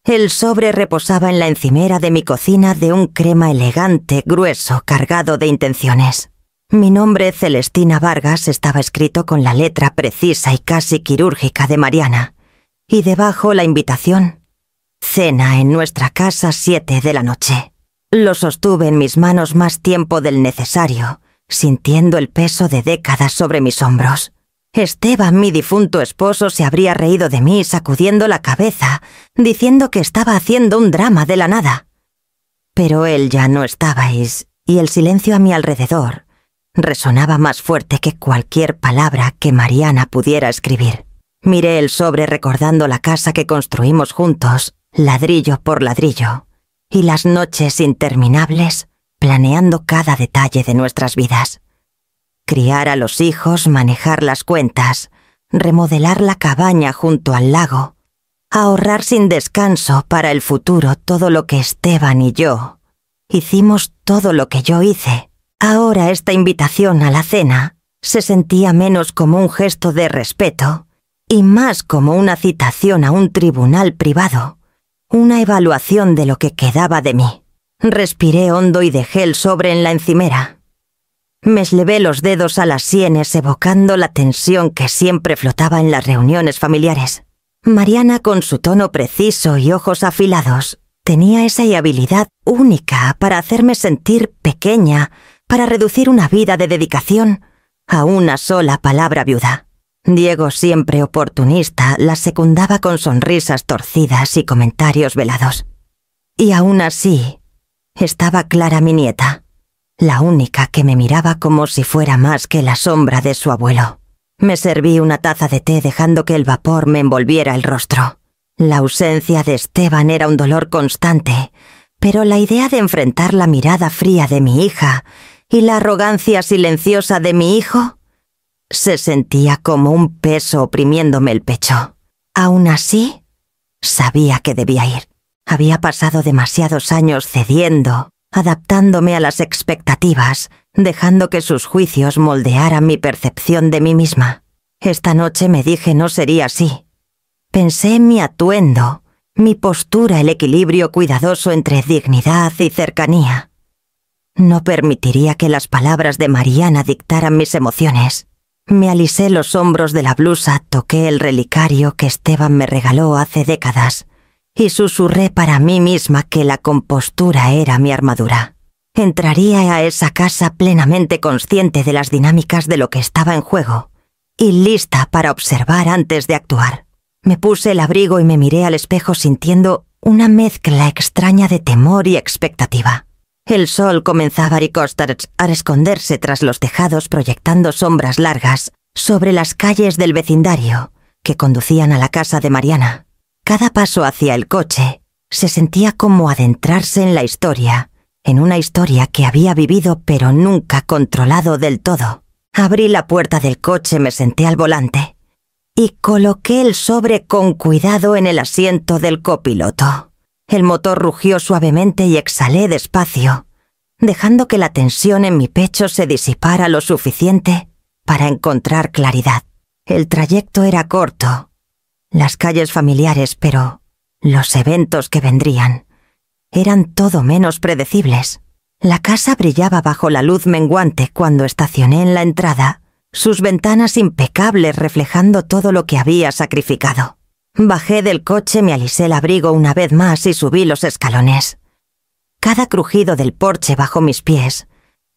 El sobre reposaba en la encimera de mi cocina de un crema elegante, grueso, cargado de intenciones. Mi nombre, Celestina Vargas, estaba escrito con la letra precisa y casi quirúrgica de Mariana, y debajo la invitación: cena en nuestra casa 7 de la noche. Lo sostuve en mis manos más tiempo del necesario, sintiendo el peso de décadas sobre mis hombros. Esteban, mi difunto esposo, se habría reído de mí sacudiendo la cabeza, diciendo que estaba haciendo un drama de la nada. Pero él ya no estabais, y el silencio a mi alrededor resonaba más fuerte que cualquier palabra que Mariana pudiera escribir. Miré el sobre recordando la casa que construimos juntos, ladrillo por ladrillo, y las noches interminables planeando cada detalle de nuestras vidas. Criar a los hijos, manejar las cuentas, remodelar la cabaña junto al lago, ahorrar sin descanso para el futuro todo lo que Esteban y yo hicimos, todo lo que yo hice. Ahora esta invitación a la cena se sentía menos como un gesto de respeto y más como una citación a un tribunal privado, una evaluación de lo que quedaba de mí. Respiré hondo y dejé el sobre en la encimera. Me eslevé los dedos a las sienes evocando la tensión que siempre flotaba en las reuniones familiares. Mariana, con su tono preciso y ojos afilados, tenía esa habilidad única para hacerme sentir pequeña, para reducir una vida de dedicación a una sola palabra viuda. Diego, siempre oportunista, la secundaba con sonrisas torcidas y comentarios velados. Y aún así, estaba Clara, mi nieta, la única que me miraba como si fuera más que la sombra de su abuelo. Me serví una taza de té dejando que el vapor me envolviera el rostro. La ausencia de Esteban era un dolor constante, pero la idea de enfrentar la mirada fría de mi hija y la arrogancia silenciosa de mi hijo se sentía como un peso oprimiéndome el pecho. Aún así, sabía que debía ir. Había pasado demasiados años cediendo, adaptándome a las expectativas, dejando que sus juicios moldearan mi percepción de mí misma. Esta noche me dije no sería así. Pensé en mi atuendo, mi postura, el equilibrio cuidadoso entre dignidad y cercanía. No permitiría que las palabras de Mariana dictaran mis emociones. Me alisé los hombros de la blusa, toqué el relicario que Esteban me regaló hace décadas y susurré para mí misma que la compostura era mi armadura. Entraría a esa casa plenamente consciente de las dinámicas de lo que estaba en juego y lista para observar antes de actuar. Me puse el abrigo y me miré al espejo sintiendo una mezcla extraña de temor y expectativa. El sol comenzaba a esconderse tras los tejados, proyectando sombras largas sobre las calles del vecindario que conducían a la casa de Mariana. Cada paso hacia el coche se sentía como adentrarse en la historia, en una historia que había vivido pero nunca controlado del todo. Abrí la puerta del coche, me senté al volante y coloqué el sobre con cuidado en el asiento del copiloto. El motor rugió suavemente y exhalé despacio, dejando que la tensión en mi pecho se disipara lo suficiente para encontrar claridad. El trayecto era corto, las calles familiares, pero los eventos que vendrían eran todo menos predecibles. La casa brillaba bajo la luz menguante cuando estacioné en la entrada, sus ventanas impecables reflejando todo lo que había sacrificado. Bajé del coche, me alisé el abrigo una vez más y subí los escalones. Cada crujido del porche bajo mis pies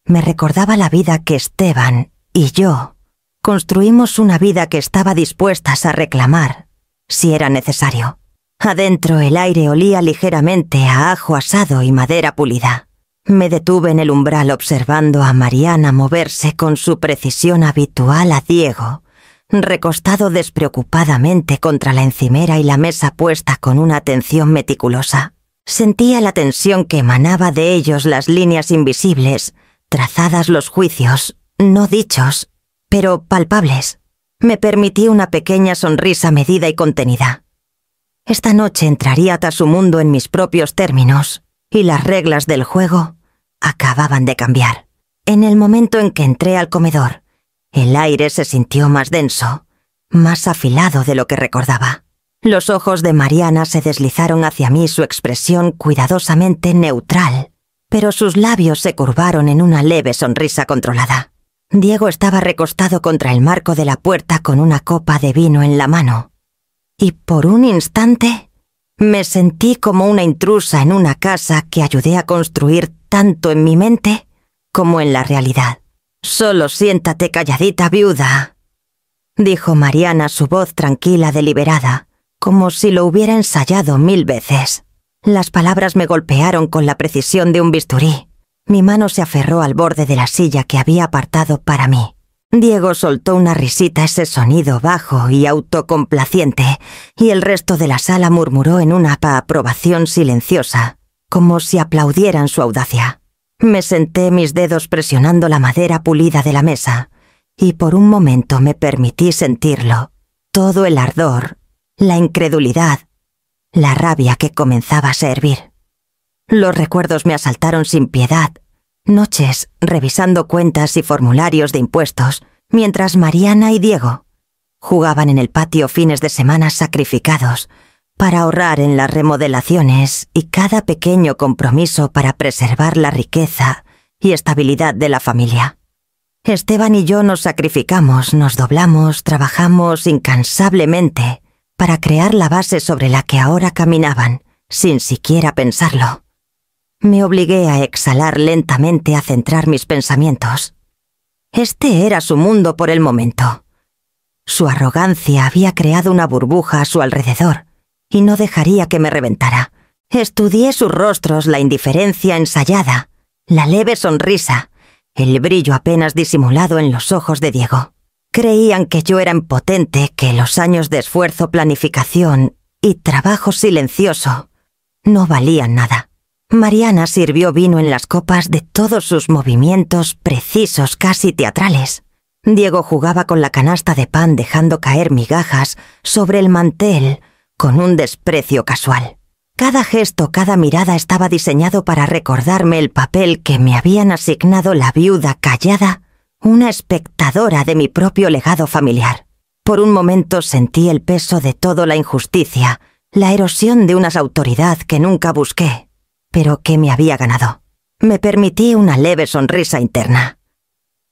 me recordaba la vida que Esteban y yo construimos, una vida que estaba dispuestas a reclamar si era necesario. Adentro el aire olía ligeramente a ajo asado y madera pulida. Me detuve en el umbral observando a Mariana moverse con su precisión habitual a Diego, recostado despreocupadamente contra la encimera y la mesa puesta con una atención meticulosa. Sentía la tensión que emanaba de ellos, las líneas invisibles, trazadas, los juicios, no dichos, pero palpables. Me permití una pequeña sonrisa medida y contenida. Esta noche entraría a su mundo en mis propios términos, y las reglas del juego acababan de cambiar. En el momento en que entré al comedor, el aire se sintió más denso, más afilado de lo que recordaba. Los ojos de Mariana se deslizaron hacia mí, su expresión cuidadosamente neutral, pero sus labios se curvaron en una leve sonrisa controlada. Diego estaba recostado contra el marco de la puerta con una copa de vino en la mano. Y por un instante me sentí como una intrusa en una casa que ayudé a construir tanto en mi mente como en la realidad. «Solo siéntate calladita, viuda», dijo Mariana, su voz tranquila, deliberada, como si lo hubiera ensayado 1000 veces. Las palabras me golpearon con la precisión de un bisturí. Mi mano se aferró al borde de la silla que había apartado para mí. Diego soltó una risita, ese sonido bajo y autocomplaciente, y el resto de la sala murmuró en una aprobación silenciosa, como si aplaudieran su audacia. Me senté, mis dedos presionando la madera pulida de la mesa, y por un momento me permití sentirlo, todo el ardor, la incredulidad, la rabia que comenzaba a hervir. Los recuerdos me asaltaron sin piedad, noches revisando cuentas y formularios de impuestos, mientras Mariana y Diego jugaban en el patio fines de semana sacrificados para ahorrar en las remodelaciones y cada pequeño compromiso para preservar la riqueza y estabilidad de la familia. Esteban y yo nos sacrificamos, nos doblamos, trabajamos incansablemente para crear la base sobre la que ahora caminaban, sin siquiera pensarlo. Me obligué a exhalar lentamente, a centrar mis pensamientos. Este era su mundo por el momento. Su arrogancia había creado una burbuja a su alrededor, y no dejaría que me reventara. Estudié sus rostros, la indiferencia ensayada, la leve sonrisa, el brillo apenas disimulado en los ojos de Diego. Creían que yo era impotente, que los años de esfuerzo, planificación y trabajo silencioso no valían nada. Mariana sirvió vino en las copas de todos sus movimientos precisos, casi teatrales. Diego jugaba con la canasta de pan dejando caer migajas sobre el mantel con un desprecio casual. Cada gesto, cada mirada estaba diseñado para recordarme el papel que me habían asignado la viuda callada, una espectadora de mi propio legado familiar. Por un momento sentí el peso de toda la injusticia, la erosión de una autoridad que nunca busqué, pero que me había ganado. Me permití una leve sonrisa interna.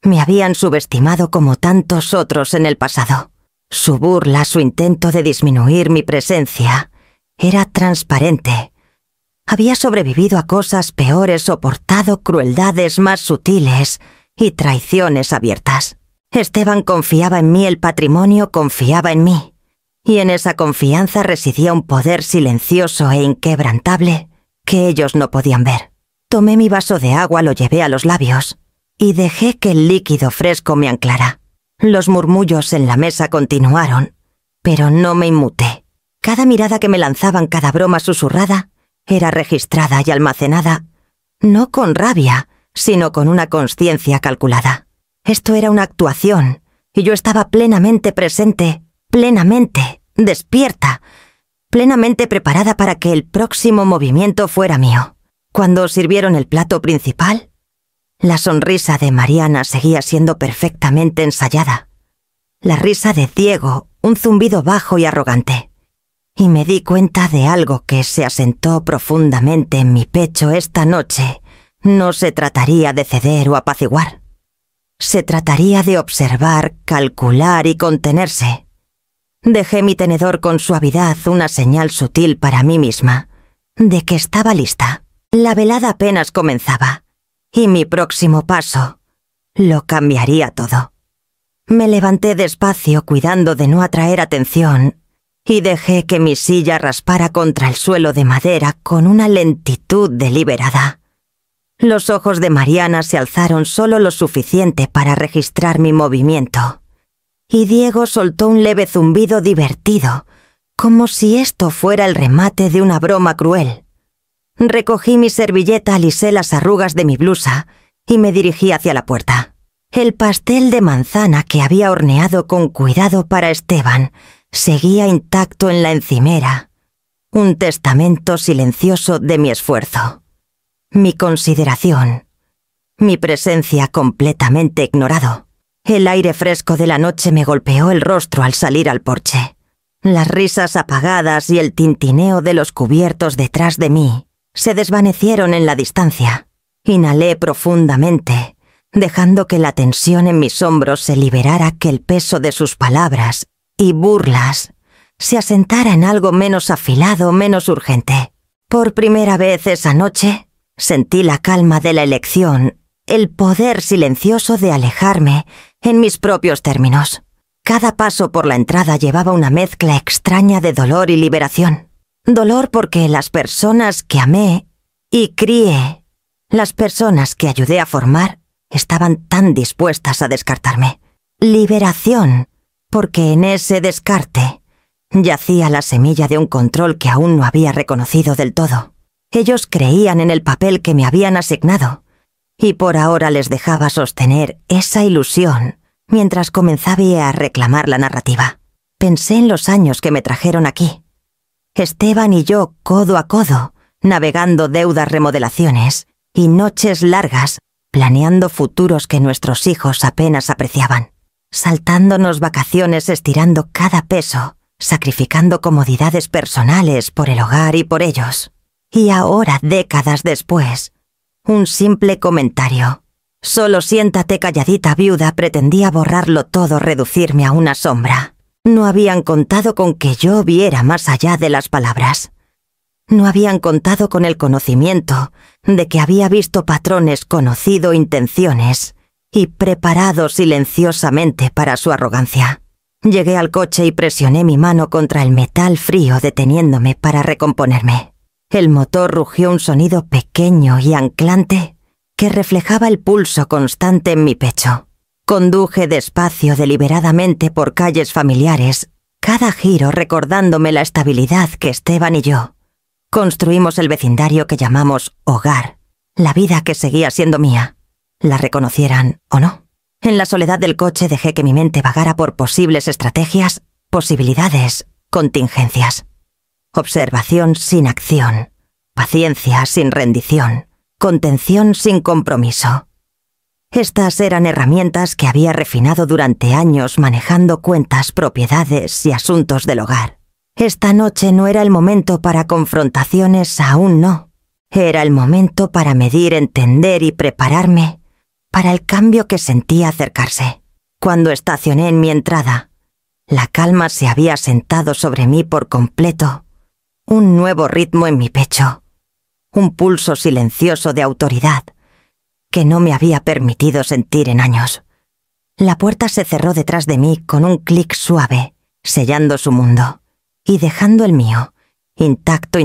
Me habían subestimado como tantos otros en el pasado. Su burla, su intento de disminuir mi presencia, era transparente. Había sobrevivido a cosas peores, soportado crueldades más sutiles y traiciones abiertas. Esteban confiaba en mí, el patrimonio confiaba en mí, y en esa confianza residía un poder silencioso e inquebrantable que ellos no podían ver. Tomé mi vaso de agua, lo llevé a los labios, y dejé que el líquido fresco me anclara. Los murmullos en la mesa continuaron, pero no me inmuté. Cada mirada que me lanzaban, cada broma susurrada, era registrada y almacenada, no con rabia, sino con una consciencia calculada. Esto era una actuación, y yo estaba plenamente presente, plenamente despierta, plenamente preparada para que el próximo movimiento fuera mío. Cuando sirvieron el plato principal, la sonrisa de Mariana seguía siendo perfectamente ensayada. La risa de Diego, un zumbido bajo y arrogante. Y me di cuenta de algo que se asentó profundamente en mi pecho esta noche. No se trataría de ceder o apaciguar. Se trataría de observar, calcular y contenerse. Dejé mi tenedor con suavidad, una señal sutil para mí misma, de que estaba lista. La velada apenas comenzaba. Y mi próximo paso lo cambiaría todo. Me levanté despacio, cuidando de no atraer atención, y dejé que mi silla raspara contra el suelo de madera con una lentitud deliberada. Los ojos de Mariana se alzaron solo lo suficiente para registrar mi movimiento, y Diego soltó un leve zumbido divertido, como si esto fuera el remate de una broma cruel. Recogí mi servilleta, alisé las arrugas de mi blusa y me dirigí hacia la puerta. El pastel de manzana que había horneado con cuidado para Esteban seguía intacto en la encimera, un testamento silencioso de mi esfuerzo, mi consideración, mi presencia completamente ignorado. El aire fresco de la noche me golpeó el rostro al salir al porche. Las risas apagadas y el tintineo de los cubiertos detrás de mí se desvanecieron en la distancia. Inhalé profundamente, dejando que la tensión en mis hombros se liberara, que el peso de sus palabras y burlas se asentara en algo menos afilado, menos urgente. Por primera vez esa noche sentí la calma de la elección, el poder silencioso de alejarme en mis propios términos. Cada paso por la entrada llevaba una mezcla extraña de dolor y liberación. Dolor porque las personas que amé y crié, las personas que ayudé a formar, estaban tan dispuestas a descartarme. Liberación porque en ese descarte yacía la semilla de un control que aún no había reconocido del todo. Ellos creían en el papel que me habían asignado, y por ahora les dejaba sostener esa ilusión mientras comenzaba a reclamar la narrativa. Pensé en los años que me trajeron aquí. Esteban y yo, codo a codo, navegando deudas, remodelaciones y noches largas, planeando futuros que nuestros hijos apenas apreciaban. Saltándonos vacaciones, estirando cada peso, sacrificando comodidades personales por el hogar y por ellos. Y ahora, décadas después, un simple comentario. Solo siéntate calladita, viuda, pretendía borrarlo todo, reducirme a una sombra. No habían contado con que yo viera más allá de las palabras. No habían contado con el conocimiento de que había visto patrones, conocido intenciones y preparado silenciosamente para su arrogancia. Llegué al coche y presioné mi mano contra el metal frío, deteniéndome para recomponerme. El motor rugió, un sonido pequeño y anclante que reflejaba el pulso constante en mi pecho. Conduje despacio, deliberadamente por calles familiares, cada giro recordándome la estabilidad que Esteban y yo construimos, el vecindario que llamamos hogar, la vida que seguía siendo mía, la reconocieran o no. En la soledad del coche dejé que mi mente vagara por posibles estrategias, posibilidades, contingencias. Observación sin acción, paciencia sin rendición, contención sin compromiso. Estas eran herramientas que había refinado durante años manejando cuentas, propiedades y asuntos del hogar. Esta noche no era el momento para confrontaciones, aún no. Era el momento para medir, entender y prepararme para el cambio que sentía acercarse. Cuando estacioné en mi entrada, la calma se había asentado sobre mí por completo. Un nuevo ritmo en mi pecho, un pulso silencioso de autoridad que no me había permitido sentir en años. La puerta se cerró detrás de mí con un clic suave, sellando su mundo y dejando el mío, intacto,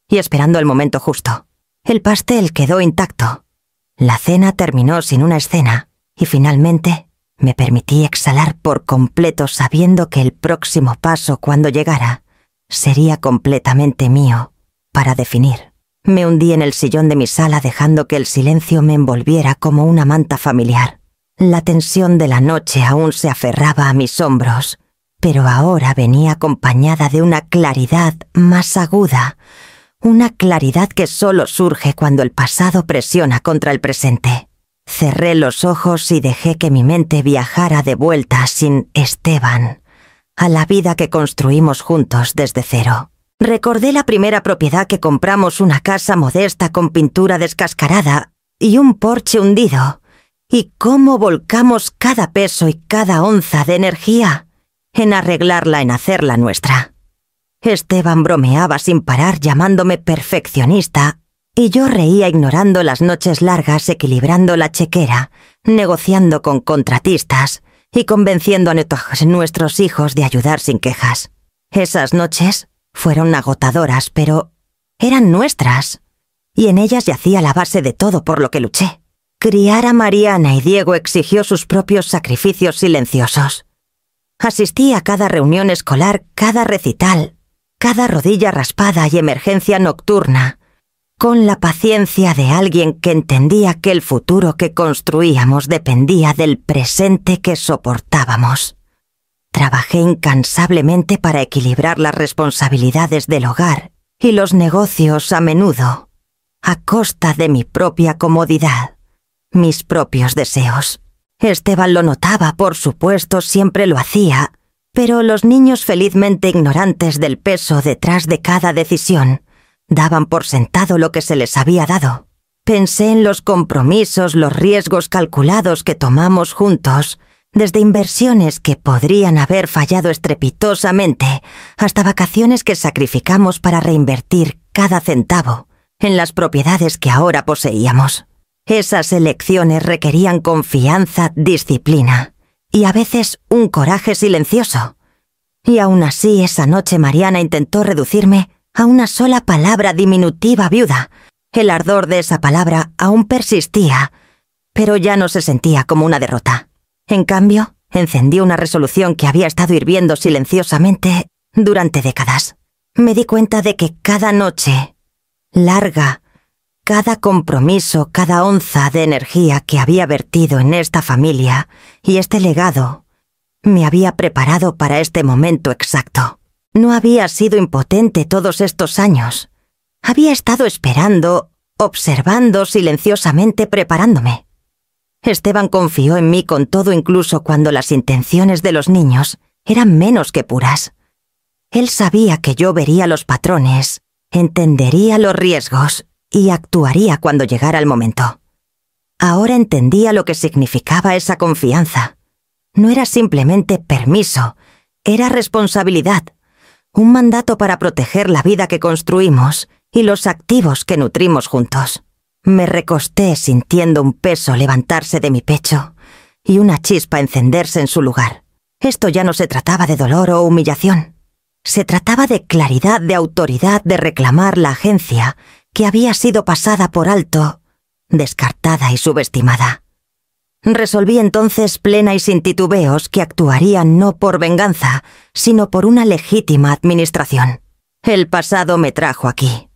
y esperando el momento justo. El pastel quedó intacto. La cena terminó sin una escena y finalmente me permití exhalar por completo, sabiendo que el próximo paso, cuando llegara, sería completamente mío, para definir. Me hundí en el sillón de mi sala, dejando que el silencio me envolviera como una manta familiar. La tensión de la noche aún se aferraba a mis hombros, pero ahora venía acompañada de una claridad más aguda, una claridad que solo surge cuando el pasado presiona contra el presente. Cerré los ojos y dejé que mi mente viajara de vuelta sin Esteban, a la vida que construimos juntos desde cero. Recordé la primera propiedad que compramos, una casa modesta con pintura descascarada y un porche hundido, y cómo volcamos cada peso y cada onza de energía en arreglarla, en hacerla nuestra. Esteban bromeaba sin parar, llamándome perfeccionista, y yo reía ignorando las noches largas, equilibrando la chequera, negociando con contratistas y convenciendo a nuestros hijos de ayudar sin quejas. Esas noches fueron agotadoras, pero eran nuestras, y en ellas yacía la base de todo por lo que luché. Criar a Mariana y Diego exigió sus propios sacrificios silenciosos. Asistí a cada reunión escolar, cada recital, cada rodilla raspada y emergencia nocturna, con la paciencia de alguien que entendía que el futuro que construíamos dependía del presente que soportábamos. Trabajé incansablemente para equilibrar las responsabilidades del hogar y los negocios, a menudo a costa de mi propia comodidad, mis propios deseos. Esteban lo notaba, por supuesto, siempre lo hacía, Pero los niños, felizmente ignorantes del peso detrás de cada decisión, daban por sentado lo que se les había dado. Pensé en los compromisos, los riesgos calculados que tomamos juntos, desde inversiones que podrían haber fallado estrepitosamente, hasta vacaciones que sacrificamos para reinvertir cada centavo en las propiedades que ahora poseíamos. Esas elecciones requerían confianza, disciplina y a veces un coraje silencioso. Y aún así, esa noche Mariana intentó reducirme a una sola palabra diminutiva viuda. El ardor de esa palabra aún persistía, pero ya no se sentía como una derrota. En cambio, encendí una resolución que había estado hirviendo silenciosamente durante décadas. Me di cuenta de que cada noche larga, cada compromiso, cada onza de energía que había vertido en esta familia y este legado, me había preparado para este momento exacto. No había sido impotente todos estos años. Había estado esperando, observando silenciosamente, preparándome. Esteban confió en mí con todo, incluso cuando las intenciones de los niños eran menos que puras. Él sabía que yo vería los patrones, entendería los riesgos y actuaría cuando llegara el momento. Ahora entendía lo que significaba esa confianza. No era simplemente permiso, era responsabilidad, un mandato para proteger la vida que construimos y los activos que nutrimos juntos. Me recosté sintiendo un peso levantarse de mi pecho y una chispa encenderse en su lugar. Esto ya no se trataba de dolor o humillación. Se trataba de claridad, de autoridad, de reclamar la agencia que había sido pasada por alto, descartada y subestimada. Resolví entonces, plena y sin titubeos, que actuaría no por venganza, sino por una legítima administración. El pasado me trajo aquí.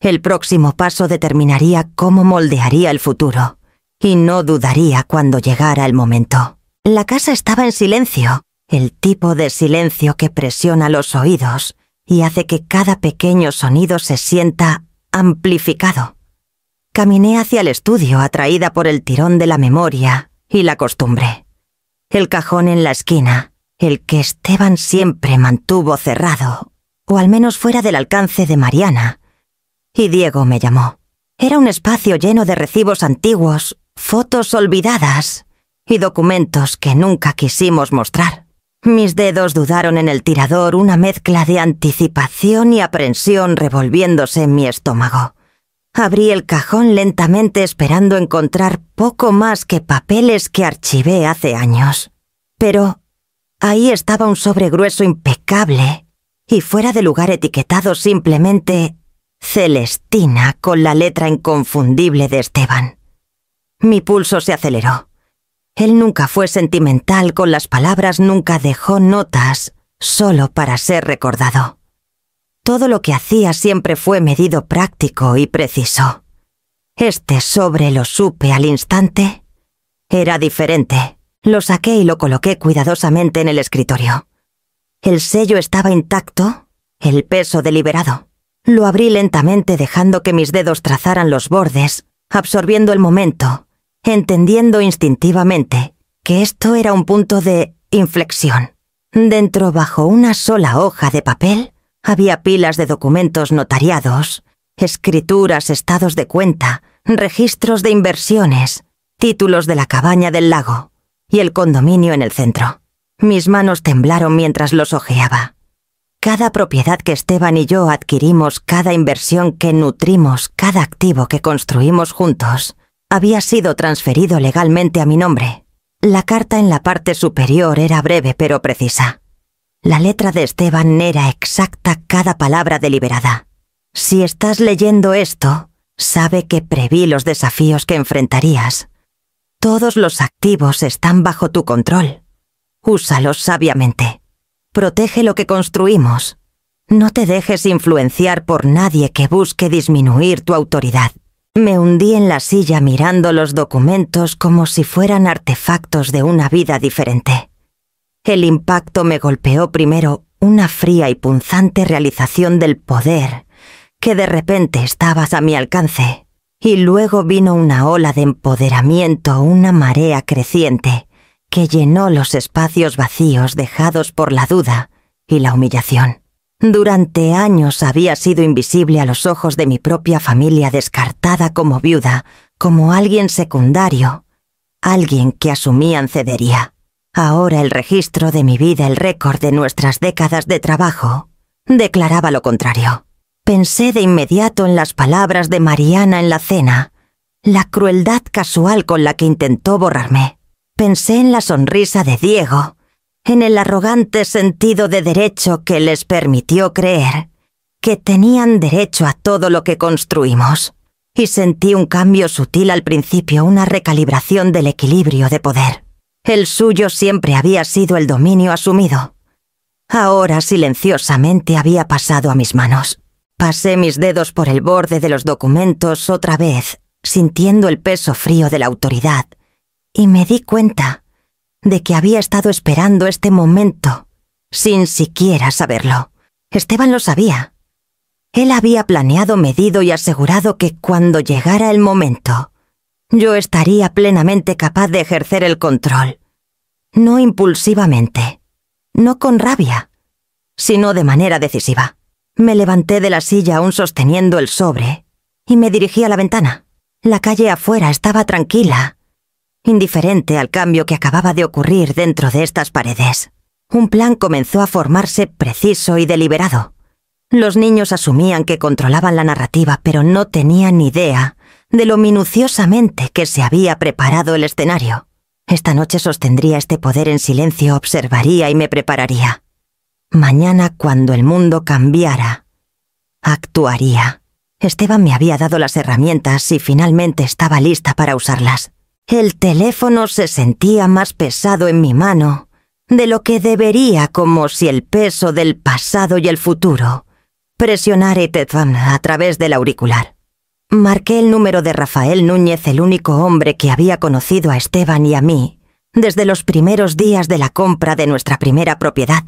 El próximo paso determinaría cómo moldearía el futuro, y no dudaría cuando llegara el momento. La casa estaba en silencio, el tipo de silencio que presiona los oídos y hace que cada pequeño sonido se sienta amplificado. Caminé hacia el estudio, atraída por el tirón de la memoria y la costumbre. El cajón en la esquina, el que Esteban siempre mantuvo cerrado, o al menos fuera del alcance de Mariana, y Diego me llamó. Era un espacio lleno de recibos antiguos, fotos olvidadas y documentos que nunca quisimos mostrar. Mis dedos dudaron en el tirador, una mezcla de anticipación y aprensión revolviéndose en mi estómago. Abrí el cajón lentamente, esperando encontrar poco más que papeles que archivé hace años. Pero ahí estaba un sobre grueso impecable y fuera de lugar etiquetado simplemente Celestina con la letra inconfundible de Esteban. Mi pulso se aceleró. Él nunca fue sentimental con las palabras, nunca dejó notas solo para ser recordado. Todo lo que hacía siempre fue medido, práctico y preciso. Este sobre, lo supe al instante, era diferente. Lo saqué y lo coloqué cuidadosamente en el escritorio. El sello estaba intacto, el peso deliberado. Lo abrí lentamente, dejando que mis dedos trazaran los bordes, absorbiendo el momento, entendiendo instintivamente que esto era un punto de inflexión. Dentro, bajo una sola hoja de papel, había pilas de documentos notariados, escrituras, estados de cuenta, registros de inversiones, títulos de la cabaña del lago y el condominio en el centro. Mis manos temblaron mientras los hojeaba. Cada propiedad que Esteban y yo adquirimos, cada inversión que nutrimos, cada activo que construimos juntos, había sido transferido legalmente a mi nombre. La carta en la parte superior era breve pero precisa. La letra de Esteban era exacta, cada palabra deliberada. Si estás leyendo esto, sabe que preví los desafíos que enfrentarías. Todos los activos están bajo tu control. Úsalos sabiamente. Protege lo que construimos. No te dejes influenciar por nadie que busque disminuir tu autoridad. Me hundí en la silla mirando los documentos como si fueran artefactos de una vida diferente. El impacto me golpeó primero, una fría y punzante realización del poder que de repente estaba a mi alcance, y luego vino una ola de empoderamiento, una marea creciente que llenó los espacios vacíos dejados por la duda y la humillación. Durante años había sido invisible a los ojos de mi propia familia, descartada como viuda, como alguien secundario, alguien que asumían cedería. Ahora el registro de mi vida, el récord de nuestras décadas de trabajo, declaraba lo contrario. Pensé de inmediato en las palabras de Mariana en la cena, la crueldad casual con la que intentó borrarme. Pensé en la sonrisa de Diego, en el arrogante sentido de derecho que les permitió creer que tenían derecho a todo lo que construimos. Y sentí un cambio sutil al principio, una recalibración del equilibrio de poder. El suyo siempre había sido el dominio asumido. Ahora silenciosamente había pasado a mis manos. Pasé mis dedos por el borde de los documentos otra vez, sintiendo el peso frío de la autoridad, y me di cuenta de que había estado esperando este momento, sin siquiera saberlo. Esteban lo sabía. Él había planeado, medido y asegurado que cuando llegara el momento, yo estaría plenamente capaz de ejercer el control. No impulsivamente, no con rabia, sino de manera decisiva. Me levanté de la silla aún sosteniendo el sobre y me dirigí a la ventana. La calle afuera estaba tranquila, indiferente al cambio que acababa de ocurrir dentro de estas paredes. Un plan comenzó a formarse preciso y deliberado. Los niños asumían que controlaban la narrativa, pero no tenían ni idea de lo minuciosamente que se había preparado el escenario. Esta noche sostendría este poder en silencio, observaría y me prepararía. Mañana, cuando el mundo cambiara, actuaría. Esteban me había dado las herramientas y finalmente estaba lista para usarlas. El teléfono se sentía más pesado en mi mano de lo que debería, como si el peso del pasado y el futuro presionara a través del auricular. Marqué el número de Rafael Núñez, el único hombre que había conocido a Esteban y a mí desde los primeros días de la compra de nuestra primera propiedad.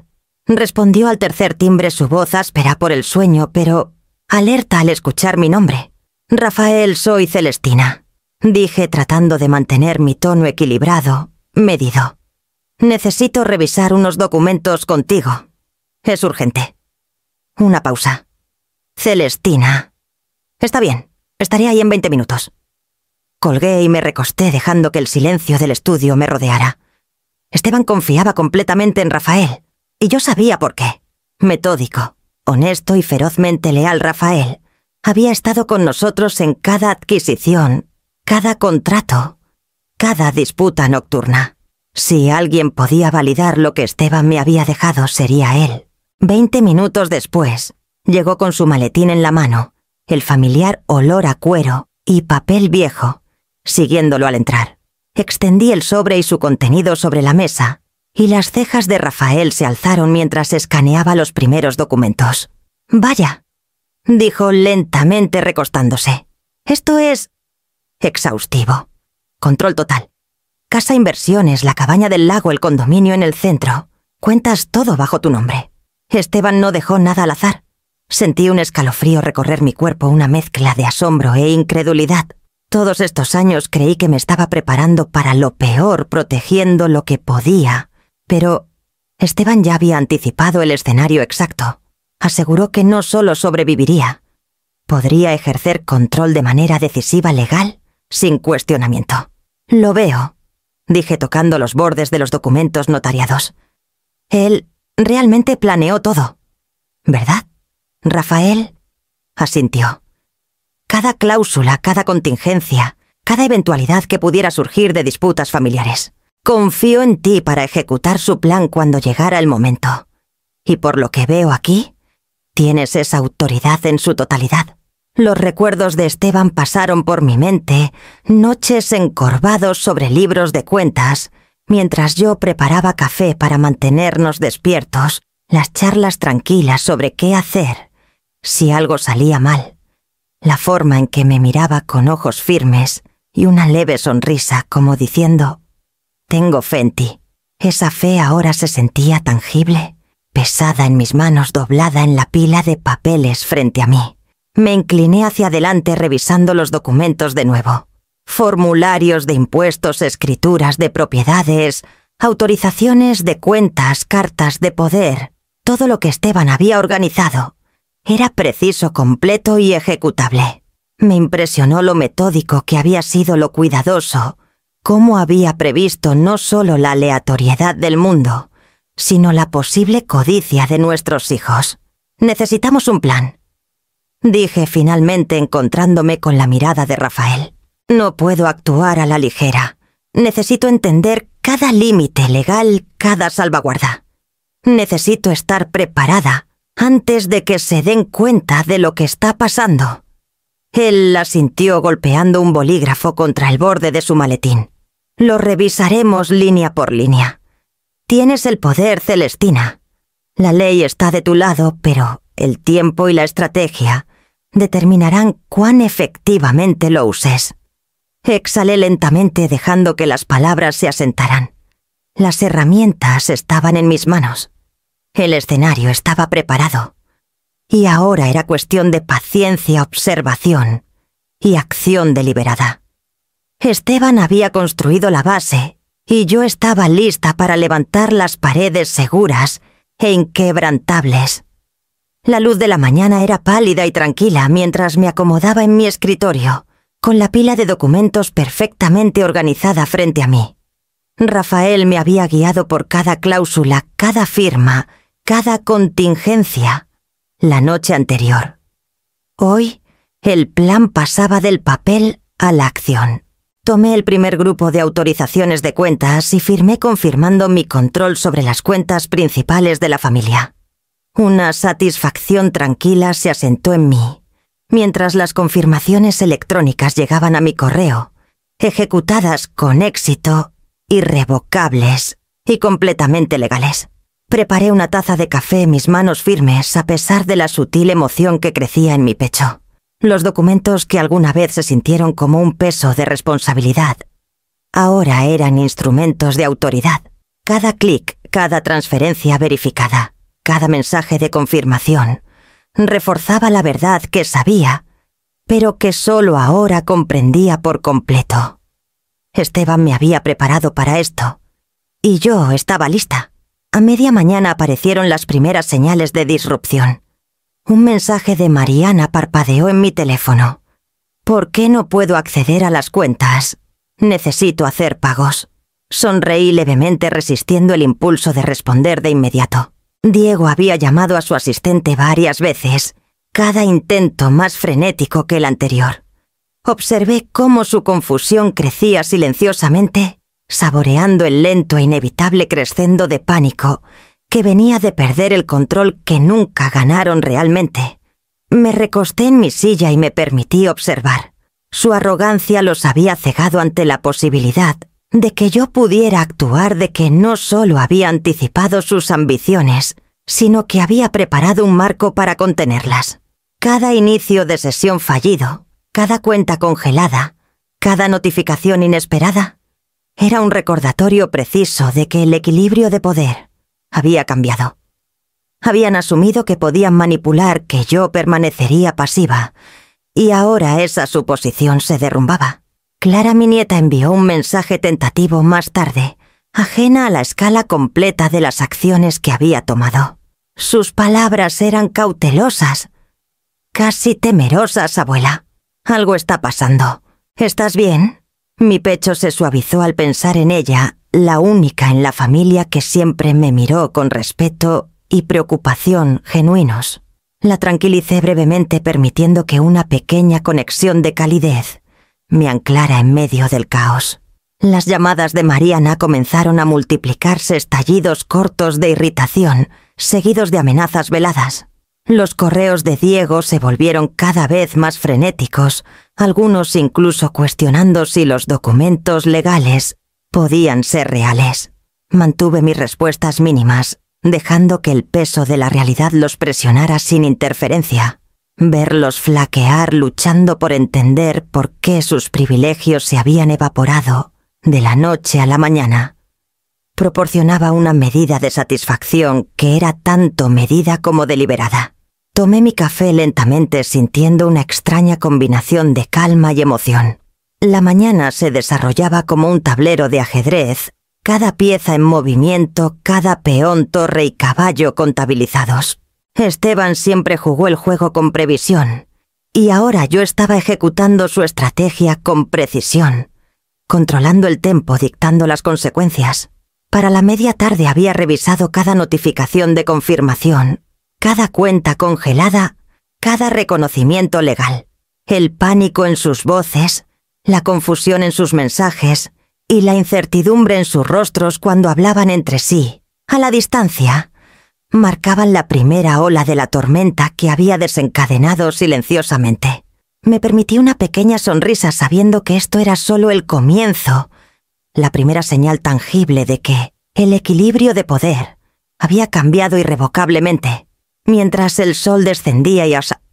Respondió al tercer timbre su voz áspera por el sueño, pero alerta al escuchar mi nombre. «Rafael, soy Celestina», dije tratando de mantener mi tono equilibrado, medido. «Necesito revisar unos documentos contigo. Es urgente». Una pausa. «Celestina». «Está bien, estaré ahí en 20 minutos». Colgué y me recosté dejando que el silencio del estudio me rodeara. Esteban confiaba completamente en Rafael, y yo sabía por qué. Metódico, honesto y ferozmente leal Rafael había estado con nosotros en cada adquisición, cada contrato, cada disputa nocturna. Si alguien podía validar lo que Esteban me había dejado, sería él. 20 minutos después, llegó con su maletín en la mano, el familiar olor a cuero y papel viejo, siguiéndolo al entrar. Extendí el sobre y su contenido sobre la mesa, y las cejas de Rafael se alzaron mientras escaneaba los primeros documentos. «Vaya», dijo lentamente recostándose. «Esto es exhaustivo. Control total. Casa Inversiones, la cabaña del lago, el condominio en el centro. Cuentas todo bajo tu nombre». Esteban no dejó nada al azar. Sentí un escalofrío recorrer mi cuerpo, una mezcla de asombro e incredulidad. Todos estos años creí que me estaba preparando para lo peor, protegiendo lo que podía. Pero Esteban ya había anticipado el escenario exacto. Aseguró que no solo sobreviviría, podría ejercer control de manera decisiva, legal, sin cuestionamiento. «Lo veo», dije tocando los bordes de los documentos notariados. «Él realmente planeó todo, ¿verdad?» Rafael asintió. Cada cláusula, cada contingencia, cada eventualidad que pudiera surgir de disputas familiares. Confío en ti para ejecutar su plan cuando llegara el momento. Y por lo que veo aquí, tienes esa autoridad en su totalidad. Los recuerdos de Esteban pasaron por mi mente, noches encorvados sobre libros de cuentas, mientras yo preparaba café para mantenernos despiertos, las charlas tranquilas sobre qué hacer si algo salía mal, la forma en que me miraba con ojos firmes y una leve sonrisa como diciendo: «Tengo fe en ti». Esa fe ahora se sentía tangible, pesada en mis manos, doblada en la pila de papeles frente a mí. Me incliné hacia adelante revisando los documentos de nuevo. Formularios de impuestos, escrituras de propiedades, Autorizaciones de cuentas, cartas de poder, todo lo que Esteban había organizado. Era preciso, completo y ejecutable. Me impresionó lo metódico que había sido, lo cuidadoso, cómo había previsto no solo la aleatoriedad del mundo, sino la posible codicia de nuestros hijos. Necesitamos un plan, dije finalmente encontrándome con la mirada de Rafael. No puedo actuar a la ligera. Necesito entender cada límite legal, cada salvaguarda. Necesito estar preparada antes de que se den cuenta de lo que está pasando. Él asintió golpeando un bolígrafo contra el borde de su maletín. Lo revisaremos línea por línea. Tienes el poder, Celestina. La ley está de tu lado, pero el tiempo y la estrategia determinarán cuán efectivamente lo uses. Exhalé lentamente dejando que las palabras se asentaran. Las herramientas estaban en mis manos. El escenario estaba preparado. Y ahora era cuestión de paciencia, observación y acción deliberada. Esteban había construido la base y yo estaba lista para levantar las paredes seguras e inquebrantables. La luz de la mañana era pálida y tranquila mientras me acomodaba en mi escritorio, con la pila de documentos perfectamente organizada frente a mí. Rafael me había guiado por cada cláusula, cada firma, cada contingencia, la noche anterior. Hoy, el plan pasaba del papel a la acción. Tomé el primer grupo de autorizaciones de cuentas y firmé confirmando mi control sobre las cuentas principales de la familia. Una satisfacción tranquila se asentó en mí, mientras las confirmaciones electrónicas llegaban a mi correo, ejecutadas con éxito, irrevocables y completamente legales. Preparé una taza de café, mis manos firmes, a pesar de la sutil emoción que crecía en mi pecho. Los documentos que alguna vez se sintieron como un peso de responsabilidad, ahora eran instrumentos de autoridad. Cada clic, cada transferencia verificada, cada mensaje de confirmación, reforzaba la verdad que sabía, pero que solo ahora comprendía por completo. Esteban me había preparado para esto, y yo estaba lista. A media mañana aparecieron las primeras señales de disrupción. Un mensaje de Mariana parpadeó en mi teléfono. ¿Por qué no puedo acceder a las cuentas? Necesito hacer pagos. Sonreí levemente resistiendo el impulso de responder de inmediato. Diego había llamado a su asistente varias veces, cada intento más frenético que el anterior. Observé cómo su confusión crecía silenciosamente, saboreando el lento e inevitable crescendo de pánico que venía de perder el control que nunca ganaron realmente. Me recosté en mi silla y me permití observar. Su arrogancia los había cegado ante la posibilidad de que yo pudiera actuar, de que no solo había anticipado sus ambiciones, sino que había preparado un marco para contenerlas. Cada inicio de sesión fallido, cada cuenta congelada, cada notificación inesperada, era un recordatorio preciso de que el equilibrio de poder había cambiado. Habían asumido que podían manipular, que yo permanecería pasiva, y ahora esa suposición se derrumbaba. Clara, mi nieta, envió un mensaje tentativo más tarde, ajena a la escala completa de las acciones que había tomado. Sus palabras eran cautelosas, casi temerosas, abuela. Algo está pasando. ¿Estás bien? Mi pecho se suavizó al pensar en ella, la única en la familia que siempre me miró con respeto y preocupación genuinos. La tranquilicé brevemente, permitiendo que una pequeña conexión de calidez me anclara en medio del caos. Las llamadas de Mariana comenzaron a multiplicarse, estallidos cortos de irritación, seguidos de amenazas veladas. Los correos de Diego se volvieron cada vez más frenéticos, algunos incluso cuestionando si los documentos legales podían ser reales. Mantuve mis respuestas mínimas, dejando que el peso de la realidad los presionara sin interferencia. Verlos flaquear luchando por entender por qué sus privilegios se habían evaporado de la noche a la mañana proporcionaba una medida de satisfacción que era tanto medida como deliberada. Tomé mi café lentamente, sintiendo una extraña combinación de calma y emoción. La mañana se desarrollaba como un tablero de ajedrez cada pieza en movimiento, cada peón, torre y caballo contabilizados. Esteban siempre jugó el juego con previsión, y ahora yo estaba ejecutando su estrategia con precisión, controlando el tempo, dictando las consecuencias. Para la media tarde había revisado cada notificación de confirmación, cada cuenta congelada, cada reconocimiento legal. El pánico en sus voces, la confusión en sus mensajes y la incertidumbre en sus rostros cuando hablaban entre sí, a la distancia, marcaban la primera ola de la tormenta que había desencadenado silenciosamente. Me permití una pequeña sonrisa sabiendo que esto era solo el comienzo, la primera señal tangible de que el equilibrio de poder había cambiado irrevocablemente. Mientras el sol descendía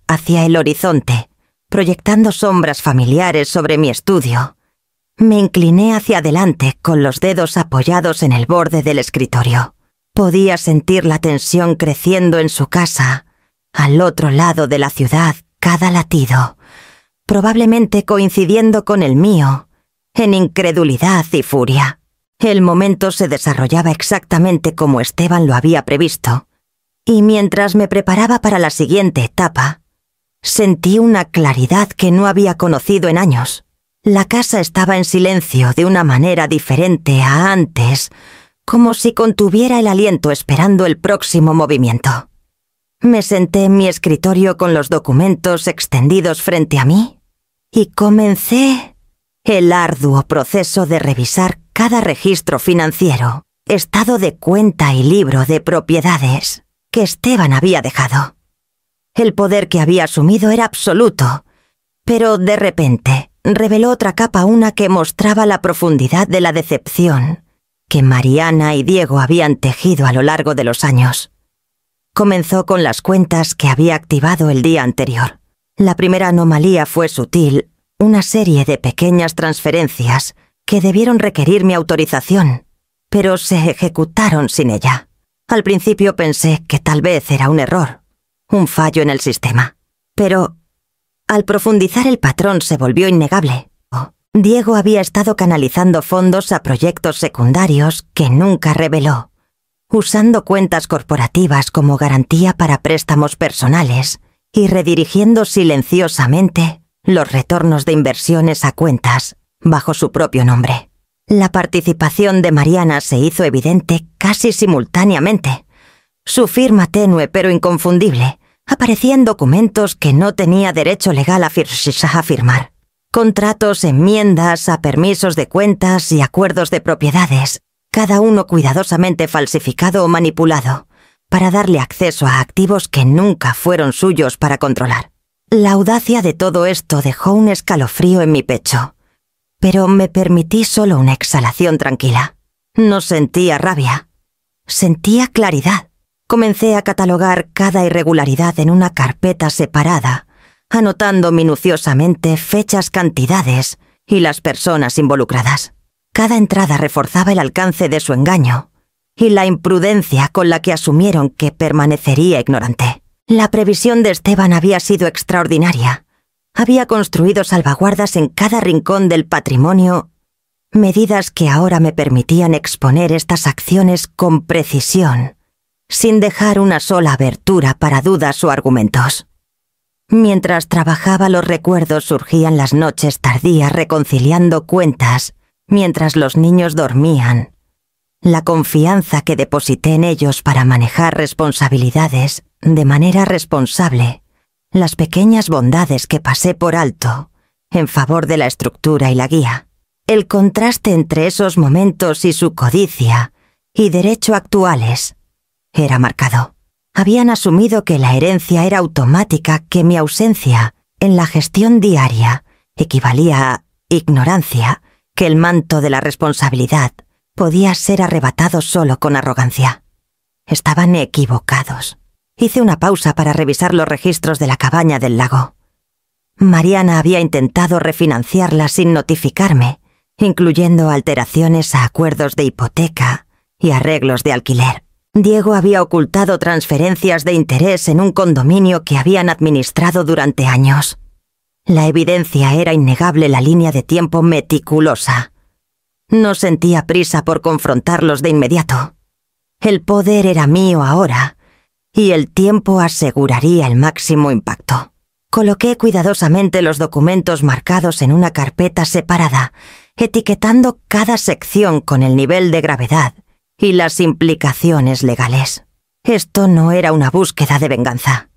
hacia el horizonte, proyectando sombras familiares sobre mi estudio, me incliné hacia adelante con los dedos apoyados en el borde del escritorio. Podía sentir la tensión creciendo en su casa, al otro lado de la ciudad, cada latido, probablemente coincidiendo con el mío, en incredulidad y furia. El momento se desarrollaba exactamente como Esteban lo había previsto, y mientras me preparaba para la siguiente etapa, sentí una claridad que no había conocido en años. La casa estaba en silencio de una manera diferente a antes, como si contuviera el aliento esperando el próximo movimiento. Me senté en mi escritorio con los documentos extendidos frente a mí y comencé el arduo proceso de revisar cada registro financiero, estado de cuenta y libro de propiedades que Esteban había dejado. El poder que había asumido era absoluto, pero de repente reveló otra capa, una que mostraba la profundidad de la decepción que Mariana y Diego habían tejido a lo largo de los años. Comenzó con las cuentas que había activado el día anterior. La primera anomalía fue sutil, una serie de pequeñas transferencias que debieron requerir mi autorización, pero se ejecutaron sin ella. Al principio pensé que tal vez era un error, un fallo en el sistema, pero al profundizar el patrón se volvió innegable. Diego había estado canalizando fondos a proyectos secundarios que nunca reveló, usando cuentas corporativas como garantía para préstamos personales y redirigiendo silenciosamente los retornos de inversiones a cuentas bajo su propio nombre. La participación de Mariana se hizo evidente casi simultáneamente. Su firma tenue pero inconfundible aparecía en documentos que no tenía derecho legal a firmar. Contratos, enmiendas a permisos de cuentas y acuerdos de propiedades, cada uno cuidadosamente falsificado o manipulado, para darle acceso a activos que nunca fueron suyos para controlar. La audacia de todo esto dejó un escalofrío en mi pecho, pero me permití solo una exhalación tranquila. No sentía rabia, sentía claridad. Comencé a catalogar cada irregularidad en una carpeta separada, anotando minuciosamente fechas, cantidades y las personas involucradas. Cada entrada reforzaba el alcance de su engaño y la imprudencia con la que asumieron que permanecería ignorante. La previsión de Esteban había sido extraordinaria. Había construido salvaguardas en cada rincón del patrimonio, medidas que ahora me permitían exponer estas acciones con precisión, sin dejar una sola abertura para dudas o argumentos. Mientras trabajaba, los recuerdos surgían las noches tardías reconciliando cuentas, mientras los niños dormían. La confianza que deposité en ellos para manejar responsabilidades de manera responsable, las pequeñas bondades que pasé por alto en favor de la estructura y la guía. El contraste entre esos momentos y su codicia y derecho actuales era marcado. Habían asumido que la herencia era automática, que mi ausencia en la gestión diaria equivalía a ignorancia, que el manto de la responsabilidad podía ser arrebatado solo con arrogancia. Estaban equivocados. Hice una pausa para revisar los registros de la cabaña del lago. Mariana había intentado refinanciarla sin notificarme, incluyendo alteraciones a acuerdos de hipoteca y arreglos de alquiler. Diego había ocultado transferencias de interés en un condominio que habían administrado durante años. La evidencia era innegable, la línea de tiempo meticulosa. No sentía prisa por confrontarlos de inmediato. El poder era mío ahora, y el tiempo aseguraría el máximo impacto. Coloqué cuidadosamente los documentos marcados en una carpeta separada, etiquetando cada sección con el nivel de gravedad y las implicaciones legales. Esto no era una búsqueda de venganza.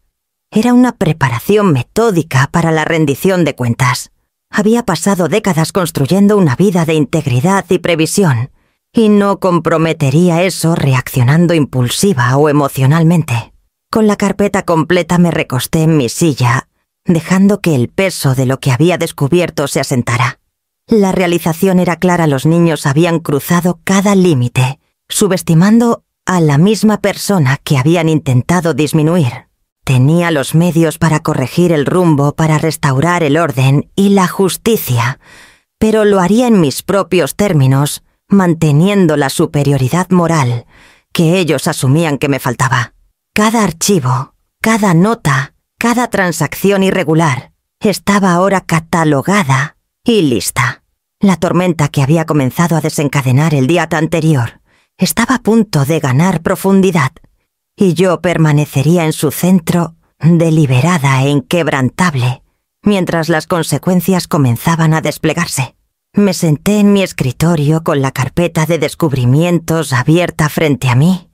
Era una preparación metódica para la rendición de cuentas. Había pasado décadas construyendo una vida de integridad y previsión, y no comprometería eso reaccionando impulsiva o emocionalmente. Con la carpeta completa me recosté en mi silla, dejando que el peso de lo que había descubierto se asentara. La realización era clara: los niños habían cruzado cada límite, subestimando a la misma persona que habían intentado disminuir. Tenía los medios para corregir el rumbo, para restaurar el orden y la justicia, pero lo haría en mis propios términos, manteniendo la superioridad moral que ellos asumían que me faltaba. Cada archivo, cada nota, cada transacción irregular estaba ahora catalogada y lista. La tormenta que había comenzado a desencadenar el día anterior estaba a punto de ganar profundidad, y yo permanecería en su centro, deliberada e inquebrantable, mientras las consecuencias comenzaban a desplegarse. Me senté en mi escritorio con la carpeta de descubrimientos abierta frente a mí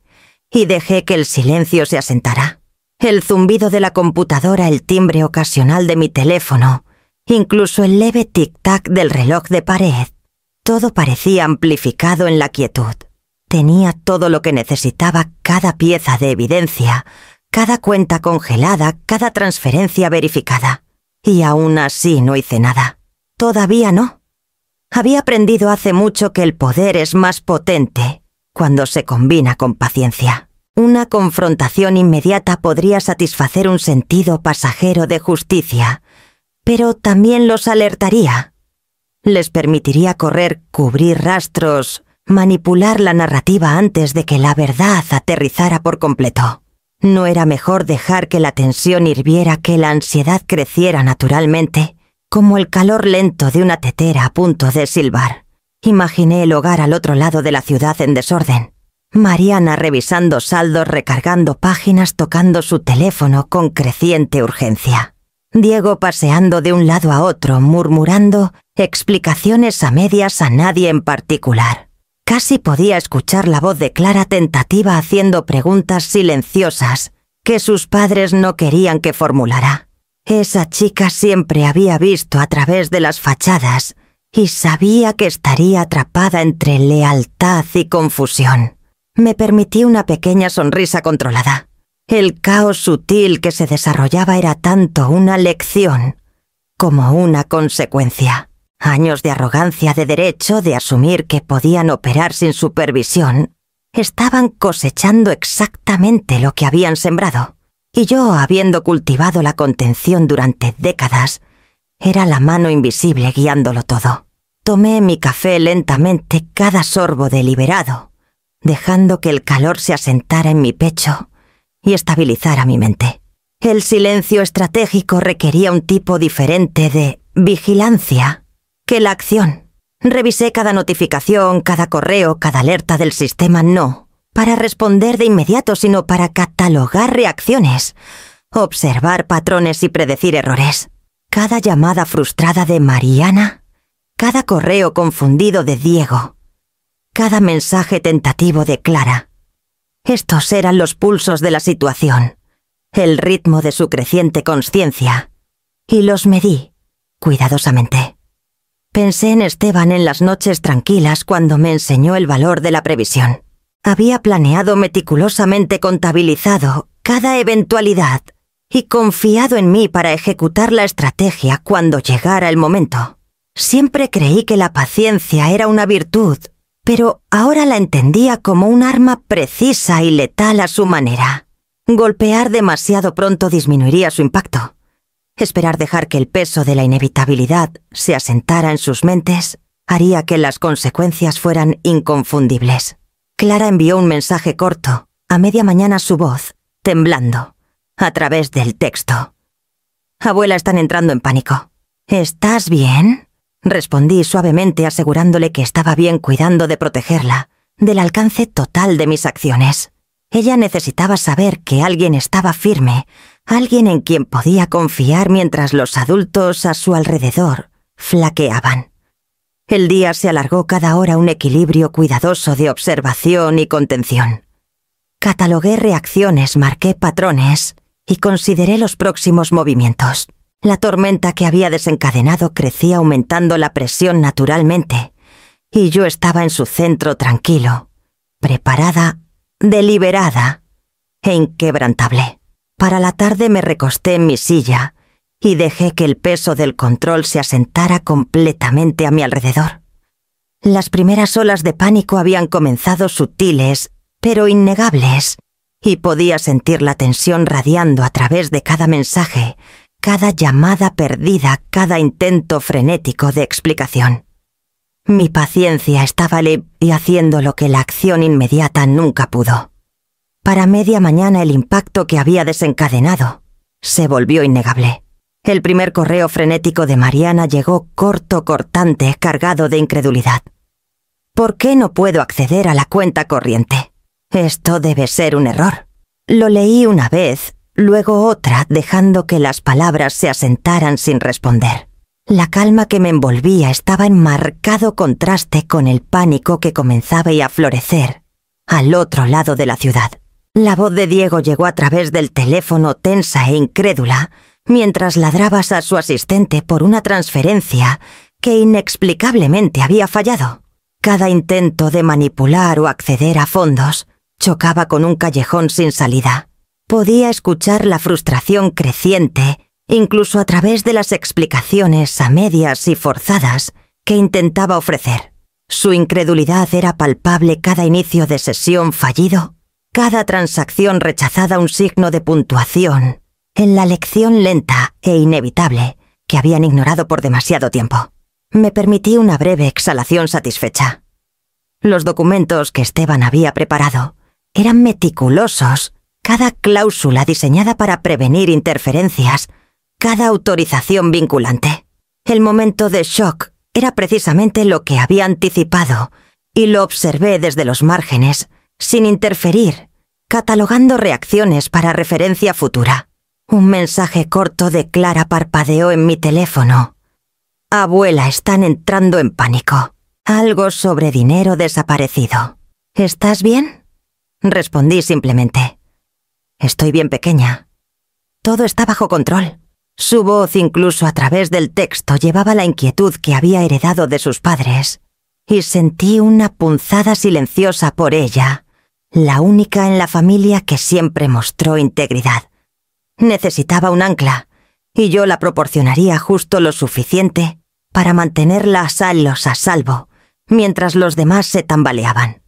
y dejé que el silencio se asentara. El zumbido de la computadora, el timbre ocasional de mi teléfono, incluso el leve tic-tac del reloj de pared, todo parecía amplificado en la quietud. Tenía todo lo que necesitaba: cada pieza de evidencia, cada cuenta congelada, cada transferencia verificada. Y aún así no hice nada. Todavía no. Había aprendido hace mucho que el poder es más potente cuando se combina con paciencia. Una confrontación inmediata podría satisfacer un sentido pasajero de justicia, pero también los alertaría. Les permitiría correr, cubrir rastros, manipular la narrativa antes de que la verdad aterrizara por completo. ¿No era mejor dejar que la tensión hirviera, que la ansiedad creciera naturalmente, como el calor lento de una tetera a punto de silbar? Imaginé el hogar al otro lado de la ciudad en desorden. Mariana revisando saldos, recargando páginas, tocando su teléfono con creciente urgencia. Diego paseando de un lado a otro, murmurando explicaciones a medias a nadie en particular. Casi podía escuchar la voz de Clara tentativa haciendo preguntas silenciosas que sus padres no querían que formulara. Esa chica siempre había visto a través de las fachadas y sabía que estaría atrapada entre lealtad y confusión. Me permití una pequeña sonrisa controlada. El caos sutil que se desarrollaba era tanto una lección como una consecuencia. Años de arrogancia, de derecho, de asumir que podían operar sin supervisión, estaban cosechando exactamente lo que habían sembrado. Y yo, habiendo cultivado la contención durante décadas, era la mano invisible guiándolo todo. Tomé mi café lentamente, cada sorbo deliberado, dejando que el calor se asentara en mi pecho y estabilizara mi mente. El silencio estratégico requería un tipo diferente de vigilancia que la acción. Revisé cada notificación, cada correo, cada alerta del sistema, no para responder de inmediato, sino para catalogar reacciones, observar patrones y predecir errores. Cada llamada frustrada de Mariana, cada correo confundido de Diego, cada mensaje tentativo de Clara. Estos eran los pulsos de la situación, el ritmo de su creciente consciencia, y los medí cuidadosamente. Pensé en Esteban en las noches tranquilas cuando me enseñó el valor de la previsión. Había planeado meticulosamente, contabilizado cada eventualidad y confiado en mí para ejecutar la estrategia cuando llegara el momento. Siempre creí que la paciencia era una virtud, pero ahora la entendía como un arma precisa y letal a su manera. Golpear demasiado pronto disminuiría su impacto. Dejar que el peso de la inevitabilidad se asentara en sus mentes haría que las consecuencias fueran inconfundibles. Clara envió un mensaje corto, a media mañana, su voz, temblando, a través del texto. Abuela, están entrando en pánico. ¿Estás bien? Respondí suavemente asegurándole que estaba bien cuidando de protegerla del alcance total de mis acciones. Ella necesitaba saber que alguien estaba firme, alguien en quien podía confiar mientras los adultos a su alrededor flaqueaban. El día se alargó cada hora un equilibrio cuidadoso de observación y contención. Catalogué reacciones, marqué patrones y consideré los próximos movimientos. La tormenta que había desencadenado crecía aumentando la presión naturalmente, y yo estaba en su centro tranquilo, preparada, deliberada e inquebrantable. Para la tarde me recosté en mi silla y dejé que el peso del control se asentara completamente a mi alrededor. Las primeras olas de pánico habían comenzado sutiles, pero innegables, y podía sentir la tensión radiando a través de cada mensaje, cada llamada perdida, cada intento frenético de explicación. Mi paciencia estaba y haciendo lo que la acción inmediata nunca pudo. Para media mañana el impacto que había desencadenado se volvió innegable. El primer correo frenético de Mariana llegó cortante, cargado de incredulidad. ¿Por qué no puedo acceder a la cuenta corriente? Esto debe ser un error. Lo leí una vez, luego otra, dejando que las palabras se asentaran sin responder. La calma que me envolvía estaba en marcado contraste con el pánico que comenzaba a florecer al otro lado de la ciudad. La voz de Diego llegó a través del teléfono tensa e incrédula, mientras ladrabas a su asistente por una transferencia que inexplicablemente había fallado. Cada intento de manipular o acceder a fondos chocaba con un callejón sin salida. Podía escuchar la frustración creciente, incluso a través de las explicaciones a medias y forzadas que intentaba ofrecer. Su incredulidad era palpable cada inicio de sesión fallido, cada transacción rechazada un signo de puntuación, en la lección lenta e inevitable que habían ignorado por demasiado tiempo. Me permití una breve exhalación satisfecha. Los documentos que Esteban había preparado eran meticulosos, cada cláusula diseñada para prevenir interferencias, cada autorización vinculante. El momento de shock era precisamente lo que había anticipado, y lo observé desde los márgenes, sin interferir, catalogando reacciones para referencia futura. Un mensaje corto de Clara parpadeó en mi teléfono. Abuela, están entrando en pánico. Algo sobre dinero desaparecido. ¿Estás bien? Respondí simplemente. Estoy bien, pequeña. Todo está bajo control. Su voz, incluso a través del texto, llevaba la inquietud que había heredado de sus padres, y sentí una punzada silenciosa por ella, la única en la familia que siempre mostró integridad. Necesitaba un ancla, y yo la proporcionaría justo lo suficiente para mantenerla a salvo, mientras los demás se tambaleaban.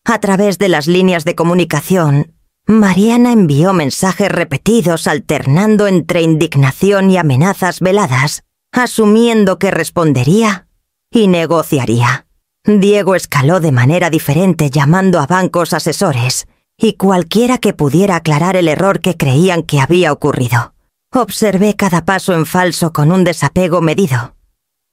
A través de las líneas de comunicación, Mariana envió mensajes repetidos alternando entre indignación y amenazas veladas, asumiendo que respondería y negociaría. Diego escaló de manera diferente llamando a bancos asesores y cualquiera que pudiera aclarar el error que creían que había ocurrido. Observé cada paso en falso con un desapego medido.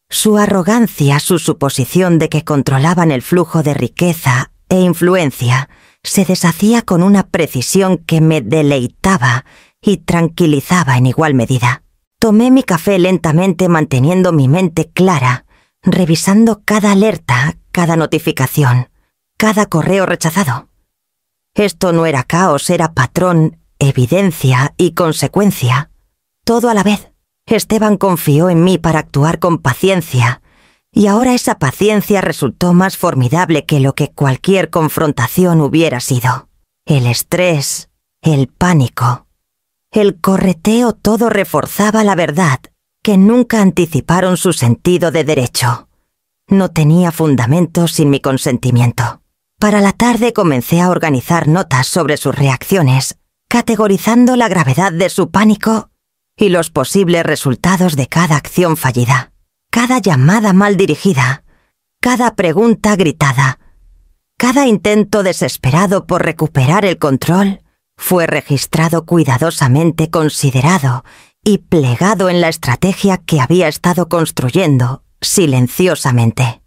Su arrogancia, su suposición de que controlaban el flujo de riqueza e influencia, se deshacía con una precisión que me deleitaba y tranquilizaba en igual medida. Tomé mi café lentamente manteniendo mi mente clara, revisando cada alerta, cada notificación, cada correo rechazado. Esto no era caos, era patrón, evidencia y consecuencia. Todo a la vez. Esteban confió en mí para actuar con paciencia, y ahora esa paciencia resultó más formidable que lo que cualquier confrontación hubiera sido. El estrés, el pánico, el correteo, todo reforzaba la verdad, que nunca anticiparon su sentido de derecho. No tenía fundamento sin mi consentimiento. Para la tarde comencé a organizar notas sobre sus reacciones, categorizando la gravedad de su pánico y los posibles resultados de cada acción fallida. Cada llamada mal dirigida, cada pregunta gritada, cada intento desesperado por recuperar el control fue registrado cuidadosamente, considerado y plegado en la estrategia que había estado construyendo silenciosamente.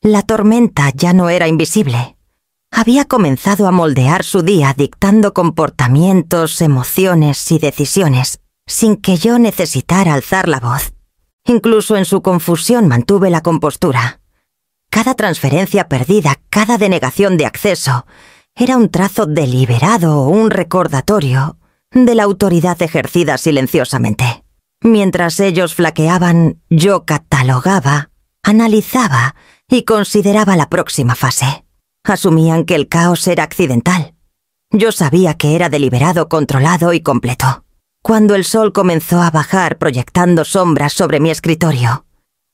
La tormenta ya no era invisible. Había comenzado a moldear su día dictando comportamientos, emociones y decisiones, sin que yo necesitara alzar la voz. Incluso en su confusión mantuve la compostura. Cada transferencia perdida, cada denegación de acceso, era un trazo deliberado o un recordatorio de la autoridad ejercida silenciosamente. Mientras ellos flaqueaban, yo catalogaba, analizaba y consideraba la próxima fase. Asumían que el caos era accidental. Yo sabía que era deliberado, controlado y completo. Cuando el sol comenzó a bajar proyectando sombras sobre mi escritorio,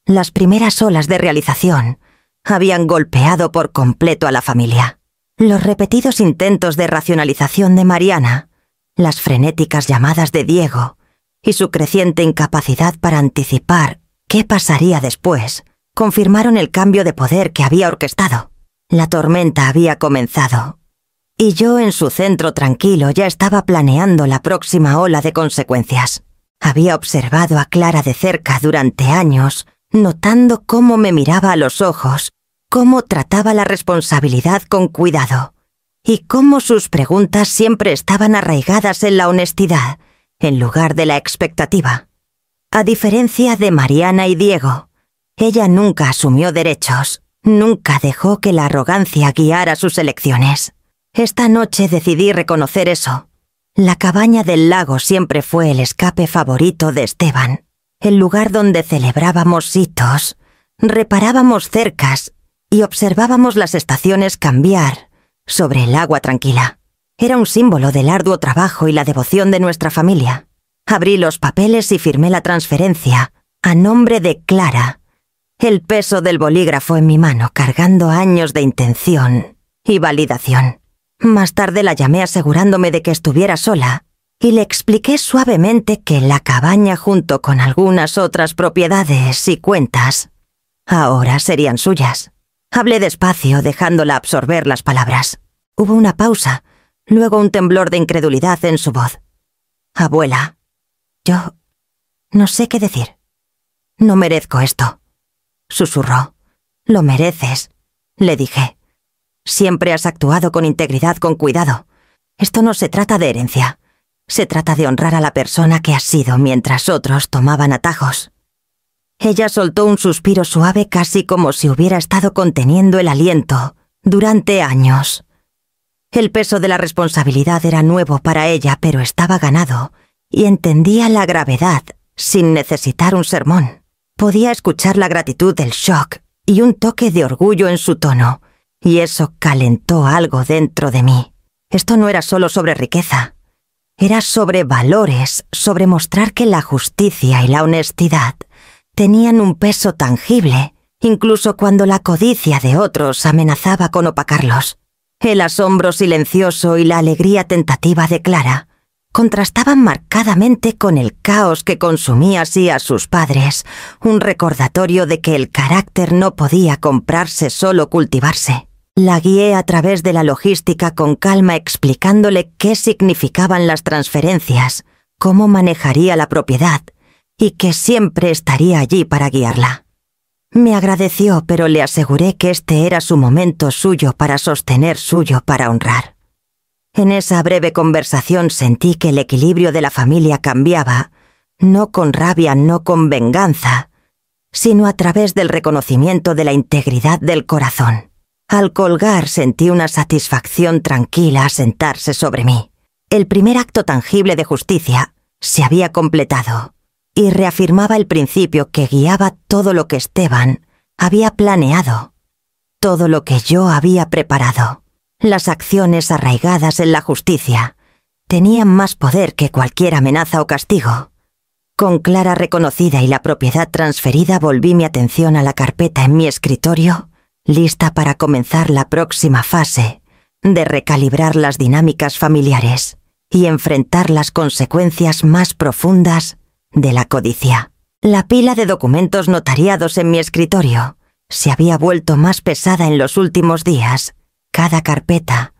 las primeras olas de realización habían golpeado por completo a la familia. Los repetidos intentos de racionalización de Mariana, las frenéticas llamadas de Diego y su creciente incapacidad para anticipar qué pasaría después, confirmaron el cambio de poder que había orquestado. La tormenta había comenzado, y yo en su centro tranquilo ya estaba planeando la próxima ola de consecuencias. Había observado a Clara de cerca durante años, notando cómo me miraba a los ojos, cómo trataba la responsabilidad con cuidado, y cómo sus preguntas siempre estaban arraigadas en la honestidad, en lugar de la expectativa. A diferencia de Mariana y Diego, ella nunca asumió derechos, nunca dejó que la arrogancia guiara sus elecciones. Esta noche decidí reconocer eso. La cabaña del lago siempre fue el escape favorito de Esteban, el lugar donde celebrábamos hitos, reparábamos cercas y observábamos las estaciones cambiar sobre el agua tranquila. Era un símbolo del arduo trabajo y la devoción de nuestra familia. Abrí los papeles y firmé la transferencia a nombre de Clara, el peso del bolígrafo en mi mano cargando años de intención y validación. Más tarde la llamé asegurándome de que estuviera sola y le expliqué suavemente que la cabaña junto con algunas otras propiedades y cuentas ahora serían suyas. Hablé despacio, dejándola absorber las palabras. Hubo una pausa, luego un temblor de incredulidad en su voz. «Abuela, yo no sé qué decir. No merezco esto», susurró. «Lo mereces», le dije. «Siempre has actuado con integridad, con cuidado. Esto no se trata de herencia. Se trata de honrar a la persona que has sido mientras otros tomaban atajos». Ella soltó un suspiro suave casi como si hubiera estado conteniendo el aliento durante años. El peso de la responsabilidad era nuevo para ella, pero estaba ganado, y entendía la gravedad sin necesitar un sermón. Podía escuchar la gratitud del shock y un toque de orgullo en su tono, y eso calentó algo dentro de mí. Esto no era solo sobre riqueza. Era sobre valores, sobre mostrar que la justicia y la honestidad tenían un peso tangible, incluso cuando la codicia de otros amenazaba con opacarlos. El asombro silencioso y la alegría tentativa de Clara contrastaban marcadamente con el caos que consumía así a sus padres, un recordatorio de que el carácter no podía comprarse, solo cultivarse. La guié a través de la logística con calma explicándole qué significaban las transferencias, cómo manejaría la propiedad, y que siempre estaría allí para guiarla. Me agradeció, pero le aseguré que este era su momento, suyo para sostener, suyo para honrar. En esa breve conversación sentí que el equilibrio de la familia cambiaba, no con rabia, no con venganza, sino a través del reconocimiento de la integridad del corazón. Al colgar sentí una satisfacción tranquila asentarse sobre mí. El primer acto tangible de justicia se había completado y reafirmaba el principio que guiaba todo lo que Esteban había planeado, todo lo que yo había preparado. Las acciones arraigadas en la justicia tenían más poder que cualquier amenaza o castigo. Con Clara reconocida y la propiedad transferida, volví mi atención a la carpeta en mi escritorio, lista para comenzar la próxima fase de recalibrar las dinámicas familiares y enfrentar las consecuencias más profundas de la codicia. La pila de documentos notariados en mi escritorio se había vuelto más pesada en los últimos días. Cada carpeta,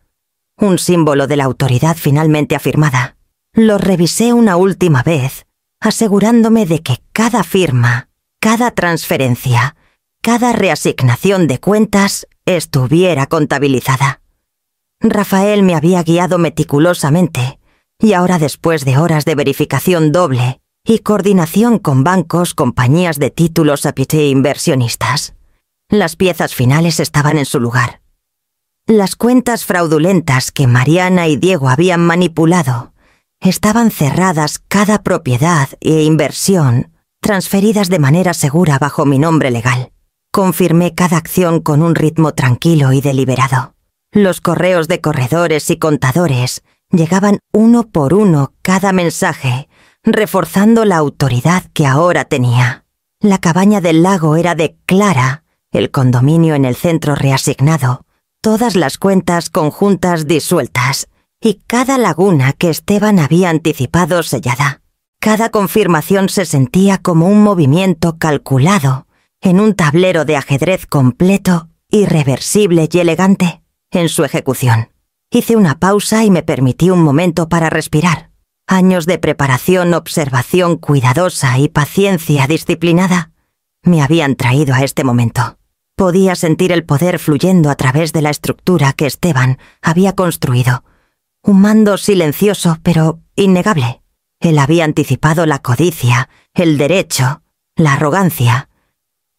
un símbolo de la autoridad finalmente afirmada. Lo revisé una última vez, asegurándome de que cada firma, cada transferencia, cada reasignación de cuentas estuviera contabilizada. Rafael me había guiado meticulosamente, y ahora, después de horas de verificación doble y coordinación con bancos, compañías de títulos e inversionistas, las piezas finales estaban en su lugar. Las cuentas fraudulentas que Mariana y Diego habían manipulado estaban cerradas, cada propiedad e inversión transferidas de manera segura bajo mi nombre legal. Confirmé cada acción con un ritmo tranquilo y deliberado. Los correos de corredores y contadores llegaban uno por uno, cada mensaje, reforzando la autoridad que ahora tenía. La cabaña del lago era de Clara, el condominio en el centro reasignado, todas las cuentas conjuntas disueltas y cada laguna que Esteban había anticipado sellada. Cada confirmación se sentía como un movimiento calculado en un tablero de ajedrez completo, irreversible y elegante en su ejecución. Hice una pausa y me permití un momento para respirar. Años de preparación, observación cuidadosa y paciencia disciplinada me habían traído a este momento. Podía sentir el poder fluyendo a través de la estructura que Esteban había construido. Un mando silencioso pero innegable. Él había anticipado la codicia, el derecho, la arrogancia,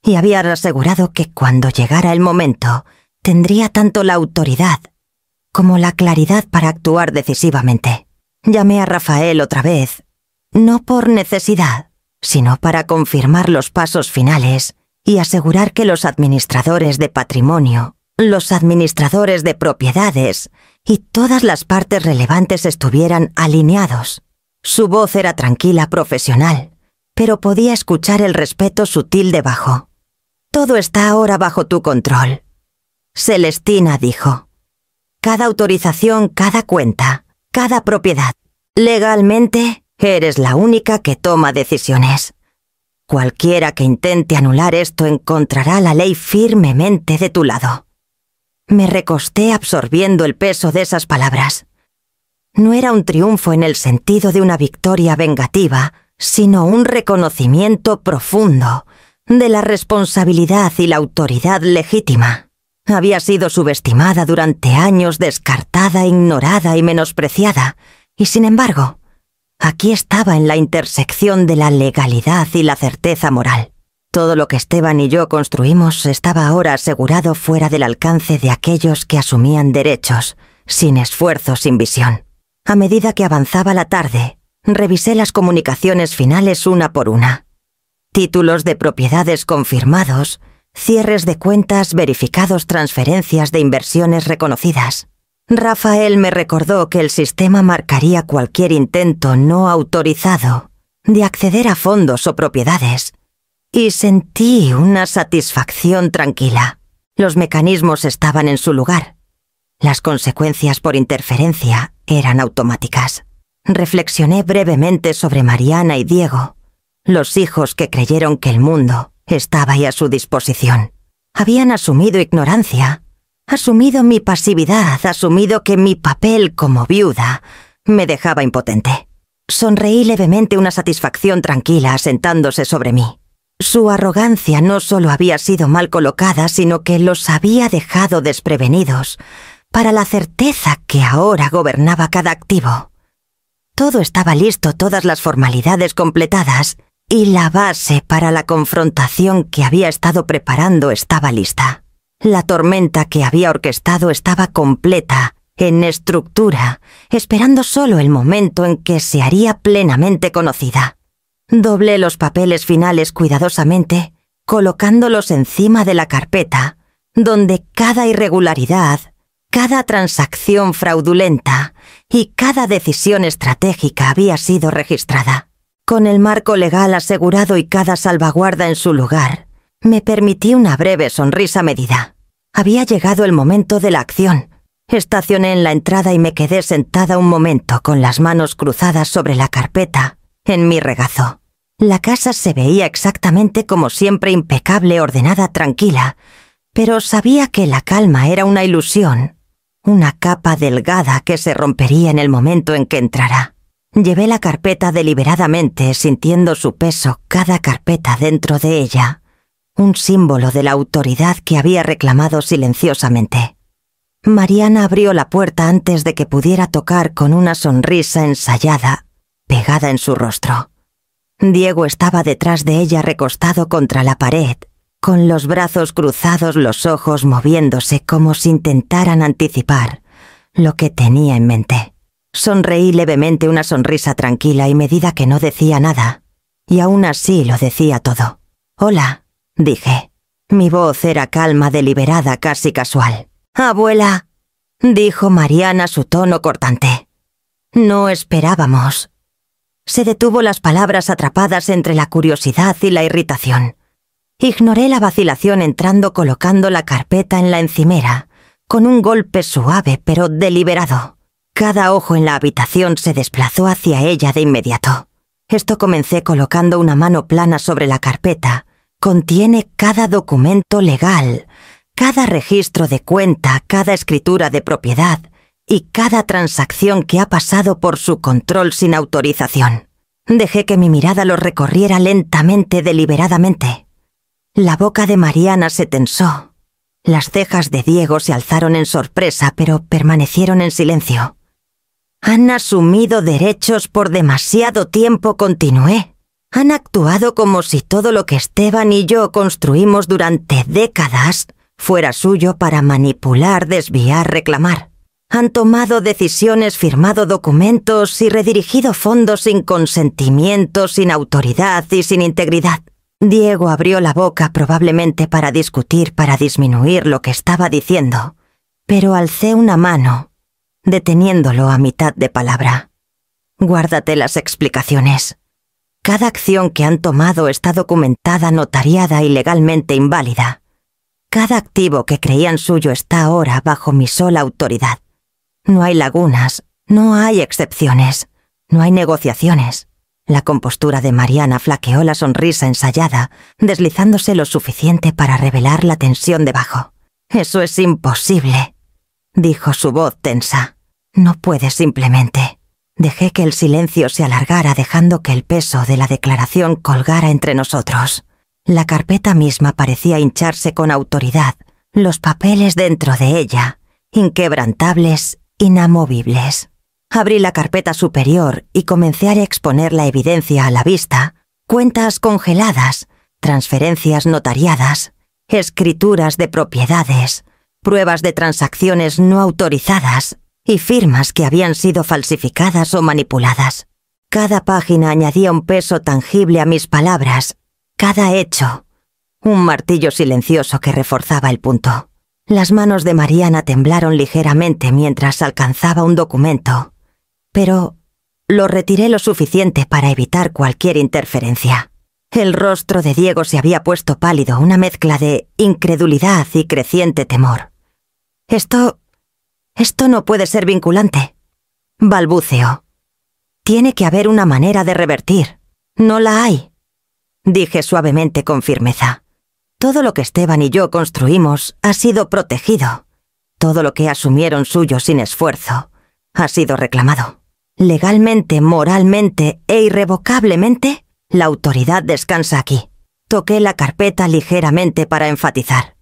y había asegurado que cuando llegara el momento tendría tanto la autoridad como la claridad para actuar decisivamente. Llamé a Rafael otra vez, no por necesidad, sino para confirmar los pasos finales y asegurar que los administradores de patrimonio, los administradores de propiedades y todas las partes relevantes estuvieran alineados. Su voz era tranquila, profesional, pero podía escuchar el respeto sutil debajo. «Todo está ahora bajo tu control», Celestina dijo. «Cada autorización, cada cuenta, cada propiedad. Legalmente, eres la única que toma decisiones. Cualquiera que intente anular esto encontrará la ley firmemente de tu lado». Me recosté absorbiendo el peso de esas palabras. No era un triunfo en el sentido de una victoria vengativa, sino un reconocimiento profundo de la responsabilidad y la autoridad legítima. Había sido subestimada durante años, descartada, ignorada y menospreciada, y sin embargo, aquí estaba en la intersección de la legalidad y la certeza moral. Todo lo que Esteban y yo construimos estaba ahora asegurado fuera del alcance de aquellos que asumían derechos, sin esfuerzo, sin visión. A medida que avanzaba la tarde, revisé las comunicaciones finales una por una. Títulos de propiedades confirmados, cierres de cuentas verificados, transferencias de inversiones reconocidas. Rafael me recordó que el sistema marcaría cualquier intento no autorizado de acceder a fondos o propiedades, y sentí una satisfacción tranquila. Los mecanismos estaban en su lugar. Las consecuencias por interferencia eran automáticas. Reflexioné brevemente sobre Mariana y Diego, los hijos que creyeron que el mundo estaba ahí a su disposición. Habían asumido ignorancia, asumido mi pasividad, asumido que mi papel como viuda me dejaba impotente. Sonreí levemente, una satisfacción tranquila asentándose sobre mí. Su arrogancia no solo había sido mal colocada, sino que los había dejado desprevenidos para la certeza que ahora gobernaba cada activo. Todo estaba listo, todas las formalidades completadas, y la base para la confrontación que había estado preparando estaba lista. La tormenta que había orquestado estaba completa, en estructura, esperando solo el momento en que se haría plenamente conocida. Doblé los papeles finales cuidadosamente, colocándolos encima de la carpeta, donde cada irregularidad, cada transacción fraudulenta y cada decisión estratégica había sido registrada. Con el marco legal asegurado y cada salvaguarda en su lugar, me permití una breve sonrisa medida. Había llegado el momento de la acción. Estacioné en la entrada y me quedé sentada un momento con las manos cruzadas sobre la carpeta, en mi regazo. La casa se veía exactamente como siempre, impecable, ordenada, tranquila, pero sabía que la calma era una ilusión, una capa delgada que se rompería en el momento en que entrara. Llevé la carpeta deliberadamente, sintiendo su peso, cada carpeta dentro de ella, un símbolo de la autoridad que había reclamado silenciosamente. Mariana abrió la puerta antes de que pudiera tocar, con una sonrisa ensayada, pegada en su rostro. Diego estaba detrás de ella, recostado contra la pared, con los brazos cruzados, los ojos moviéndose como si intentaran anticipar lo que tenía en mente. Sonreí levemente, una sonrisa tranquila y medida que no decía nada, y aún así lo decía todo. «Hola», dije. Mi voz era calma, deliberada, casi casual. «Abuela», dijo Mariana, su tono cortante. «No esperábamos». Se detuvo, las palabras atrapadas entre la curiosidad y la irritación. Ignoré la vacilación, entrando, colocando la carpeta en la encimera, con un golpe suave pero deliberado. Cada ojo en la habitación se desplazó hacia ella de inmediato. Esto comencé colocando una mano plana sobre la carpeta. Contiene cada documento legal, cada registro de cuenta, cada escritura de propiedad y cada transacción que ha pasado por su control sin autorización. Dejé que mi mirada los recorriera lentamente, deliberadamente. La boca de Mariana se tensó. Las cejas de Diego se alzaron en sorpresa, pero permanecieron en silencio. «Han asumido derechos por demasiado tiempo», continué. «Han actuado como si todo lo que Esteban y yo construimos durante décadas fuera suyo para manipular, desviar, reclamar. Han tomado decisiones, firmado documentos y redirigido fondos sin consentimiento, sin autoridad y sin integridad». Diego abrió la boca, probablemente para discutir, para disminuir lo que estaba diciendo, pero alcé una mano, deteniéndolo a mitad de palabra. «Guárdate las explicaciones. Cada acción que han tomado está documentada, notariada y legalmente inválida. Cada activo que creían suyo está ahora bajo mi sola autoridad. No hay lagunas, no hay excepciones, no hay negociaciones». La compostura de Mariana flaqueó, la sonrisa ensayada, deslizándose lo suficiente para revelar la tensión debajo. «Eso es imposible», dijo su voz tensa. «No puedes simplemente». Dejé que el silencio se alargara, dejando que el peso de la declaración colgara entre nosotros. La carpeta misma parecía hincharse con autoridad, los papeles dentro de ella, inquebrantables, inamovibles. Abrí la carpeta superior y comencé a exponer la evidencia a la vista: cuentas congeladas, transferencias notariadas, escrituras de propiedades, pruebas de transacciones no autorizadas y firmas que habían sido falsificadas o manipuladas. Cada página añadía un peso tangible a mis palabras, cada hecho, un martillo silencioso que reforzaba el punto. Las manos de Mariana temblaron ligeramente mientras alcanzaba un documento, pero lo retiré lo suficiente para evitar cualquier interferencia. El rostro de Diego se había puesto pálido, una mezcla de incredulidad y creciente temor. Esto no puede ser vinculante», balbuceó. «Tiene que haber una manera de revertir». «No la hay», dije suavemente con firmeza. «Todo lo que Esteban y yo construimos ha sido protegido. Todo lo que asumieron suyo sin esfuerzo ha sido reclamado. Legalmente, moralmente e irrevocablemente, la autoridad descansa aquí». Toqué la carpeta ligeramente para enfatizar.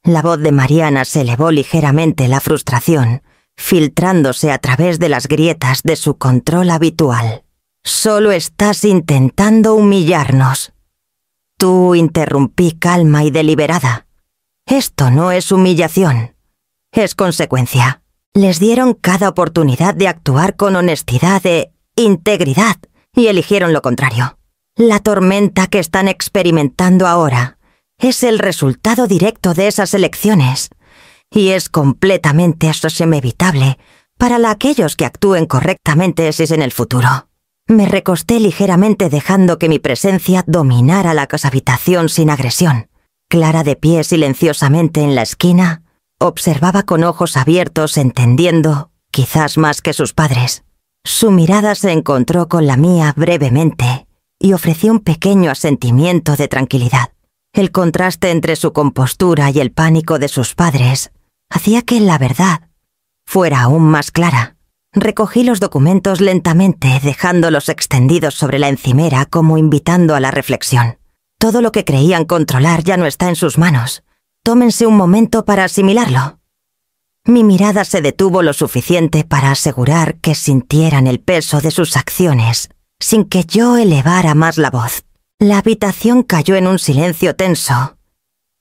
La voz de Mariana se elevó ligeramente, la frustración filtrándose a través de las grietas de su control habitual. «Solo estás intentando humillarnos». «Tú», interrumpí calma y deliberada. «Esto no es humillación, es consecuencia. Les dieron cada oportunidad de actuar con honestidad e integridad y eligieron lo contrario. La tormenta que están experimentando ahora es el resultado directo de esas elecciones y es completamente inevitable para aquellos que actúen correctamente si es en el futuro». Me recosté ligeramente, dejando que mi presencia dominara la habitación sin agresión. Clara, de pie silenciosamente en la esquina, observaba con ojos abiertos, entendiendo, quizás más que sus padres. Su mirada se encontró con la mía brevemente y ofreció un pequeño asentimiento de tranquilidad. El contraste entre su compostura y el pánico de sus padres hacía que la verdad fuera aún más clara. Recogí los documentos lentamente, dejándolos extendidos sobre la encimera como invitando a la reflexión. Todo lo que creían controlar ya no está en sus manos. Tómense un momento para asimilarlo. Mi mirada se detuvo lo suficiente para asegurar que sintieran el peso de sus acciones, sin que yo elevara más la voz. La habitación cayó en un silencio tenso.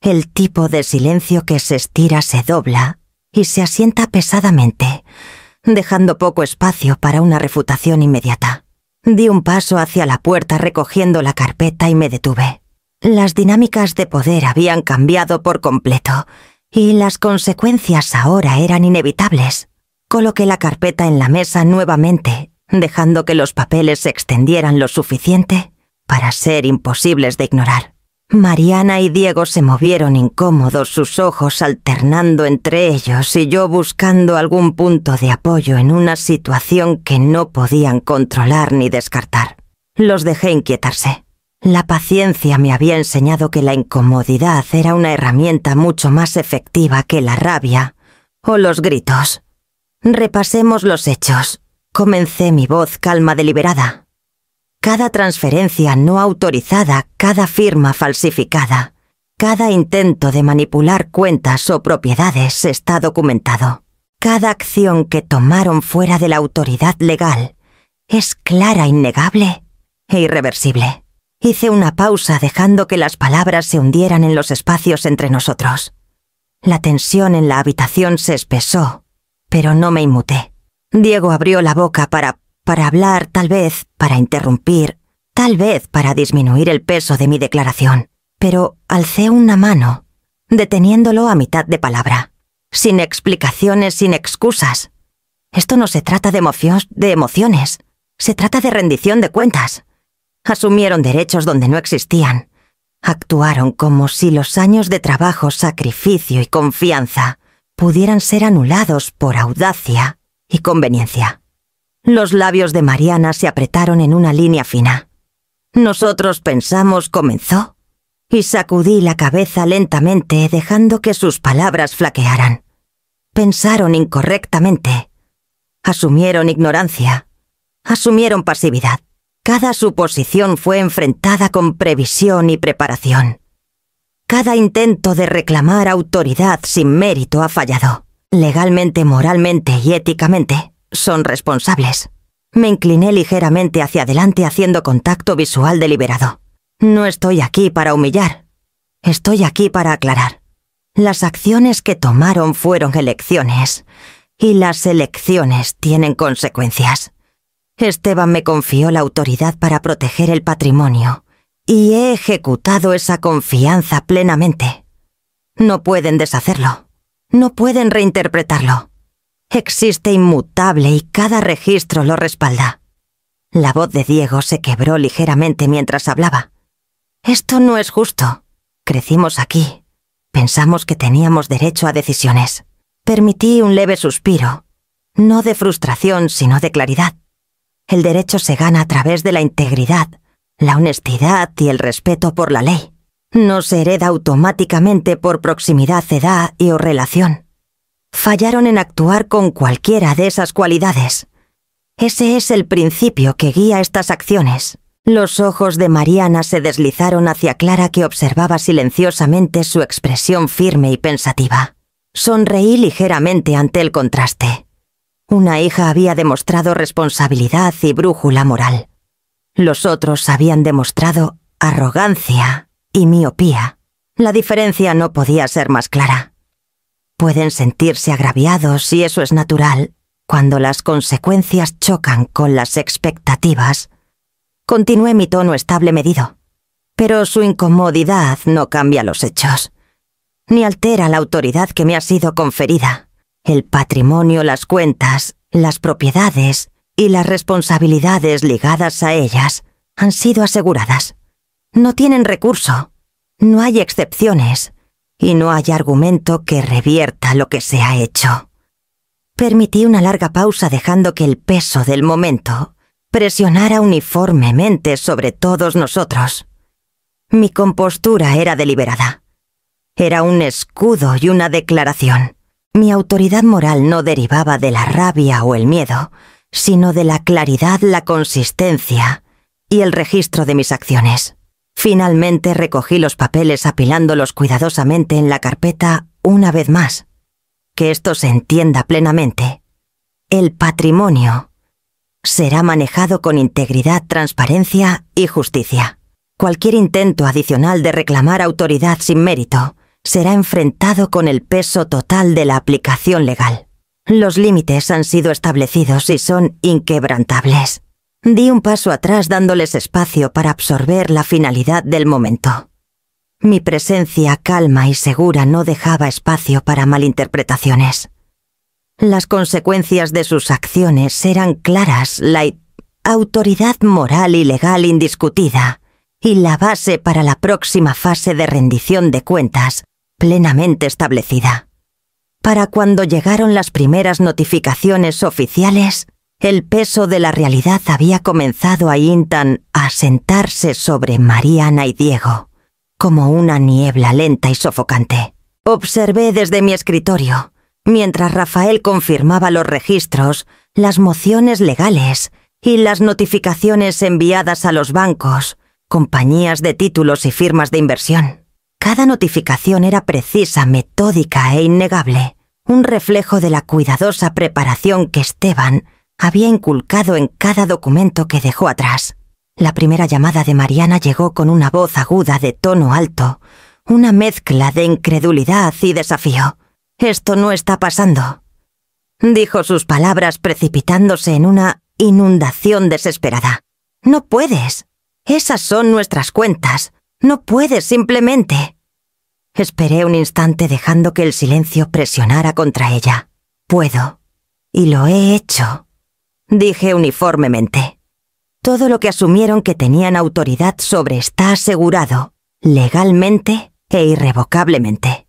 El tipo de silencio que se estira se dobla y se asienta pesadamente, dejando poco espacio para una refutación inmediata. Di un paso hacia la puerta recogiendo la carpeta y me detuve. Las dinámicas de poder habían cambiado por completo y las consecuencias ahora eran inevitables. Coloqué la carpeta en la mesa nuevamente, dejando que los papeles se extendieran lo suficiente para ser imposibles de ignorar. Mariana y Diego se movieron incómodos, sus ojos alternando entre ellos y yo buscando algún punto de apoyo en una situación que no podían controlar ni descartar. Los dejé inquietarse. La paciencia me había enseñado que la incomodidad era una herramienta mucho más efectiva que la rabia o los gritos. Repasemos los hechos. Comencé mi voz calma deliberada. Cada transferencia no autorizada, cada firma falsificada, cada intento de manipular cuentas o propiedades está documentado. Cada acción que tomaron fuera de la autoridad legal es clara, innegable e irreversible. Hice una pausa dejando que las palabras se hundieran en los espacios entre nosotros. La tensión en la habitación se espesó, pero no me inmuté. Diego abrió la boca para hablar, tal vez para interrumpir, tal vez para disminuir el peso de mi declaración, pero alcé una mano, deteniéndolo a mitad de palabra, sin explicaciones, sin excusas. Esto no se trata de emociones, se trata de rendición de cuentas. Asumieron derechos donde no existían. Actuaron como si los años de trabajo, sacrificio y confianza pudieran ser anulados por audacia y conveniencia. Los labios de Mariana se apretaron en una línea fina. Nosotros pensamos, comenzó, y sacudí la cabeza lentamente dejando que sus palabras flaquearan. Pensaron incorrectamente. Asumieron ignorancia. Asumieron pasividad. Cada suposición fue enfrentada con previsión y preparación. Cada intento de reclamar autoridad sin mérito ha fallado. Legalmente, moralmente y éticamente, son responsables. Me incliné ligeramente hacia adelante haciendo contacto visual deliberado. No estoy aquí para humillar. Estoy aquí para aclarar. Las acciones que tomaron fueron elecciones, y las elecciones tienen consecuencias. Esteban me confió la autoridad para proteger el patrimonio, y he ejecutado esa confianza plenamente. No pueden deshacerlo. No pueden reinterpretarlo. Existe inmutable y cada registro lo respalda. La voz de Diego se quebró ligeramente mientras hablaba. Esto no es justo. Crecimos aquí. Pensamos que teníamos derecho a decisiones. Permití un leve suspiro, no de frustración, sino de claridad. El derecho se gana a través de la integridad, la honestidad y el respeto por la ley. No se hereda automáticamente por proximidad, edad o relación. Fallaron en actuar con cualquiera de esas cualidades. Ese es el principio que guía estas acciones. Los ojos de Mariana se deslizaron hacia Clara, que observaba silenciosamente su expresión firme y pensativa. Sonreí ligeramente ante el contraste. Una hija había demostrado responsabilidad y brújula moral. Los otros habían demostrado arrogancia y miopía. La diferencia no podía ser más clara. Pueden sentirse agraviados, y eso es natural, cuando las consecuencias chocan con las expectativas. Continué mi tono estable medido. Pero su incomodidad no cambia los hechos, ni altera la autoridad que me ha sido conferida. El patrimonio, las cuentas, las propiedades y las responsabilidades ligadas a ellas han sido aseguradas. No tienen recurso, no hay excepciones y no hay argumento que revierta lo que se ha hecho. Permití una larga pausa dejando que el peso del momento presionara uniformemente sobre todos nosotros. Mi compostura era deliberada. Era un escudo y una declaración. Mi autoridad moral no derivaba de la rabia o el miedo, sino de la claridad, la consistencia y el registro de mis acciones. Finalmente recogí los papeles apilándolos cuidadosamente en la carpeta una vez más. Que esto se entienda plenamente. El patrimonio será manejado con integridad, transparencia y justicia. Cualquier intento adicional de reclamar autoridad sin mérito será enfrentado con el peso total de la aplicación legal. Los límites han sido establecidos y son inquebrantables. Di un paso atrás dándoles espacio para absorber la finalidad del momento. Mi presencia calma y segura no dejaba espacio para malinterpretaciones. Las consecuencias de sus acciones eran claras, la autoridad moral y legal indiscutida y la base para la próxima fase de rendición de cuentas plenamente establecida. Para cuando llegaron las primeras notificaciones oficiales, el peso de la realidad había comenzado a asentarse sobre Mariana y Diego, como una niebla lenta y sofocante. Observé desde mi escritorio, mientras Rafael confirmaba los registros, las mociones legales y las notificaciones enviadas a los bancos, compañías de títulos y firmas de inversión. Cada notificación era precisa, metódica e innegable, un reflejo de la cuidadosa preparación que Esteban había inculcado en cada documento que dejó atrás. La primera llamada de Mariana llegó con una voz aguda de tono alto, una mezcla de incredulidad y desafío. «Esto no está pasando», dijo sus palabras precipitándose en una inundación desesperada. «No puedes. Esas son nuestras cuentas. No puedes simplemente». Esperé un instante dejando que el silencio presionara contra ella. «Puedo. Y lo he hecho», dije uniformemente. Todo lo que asumieron que tenían autoridad sobre está asegurado, legalmente e irrevocablemente.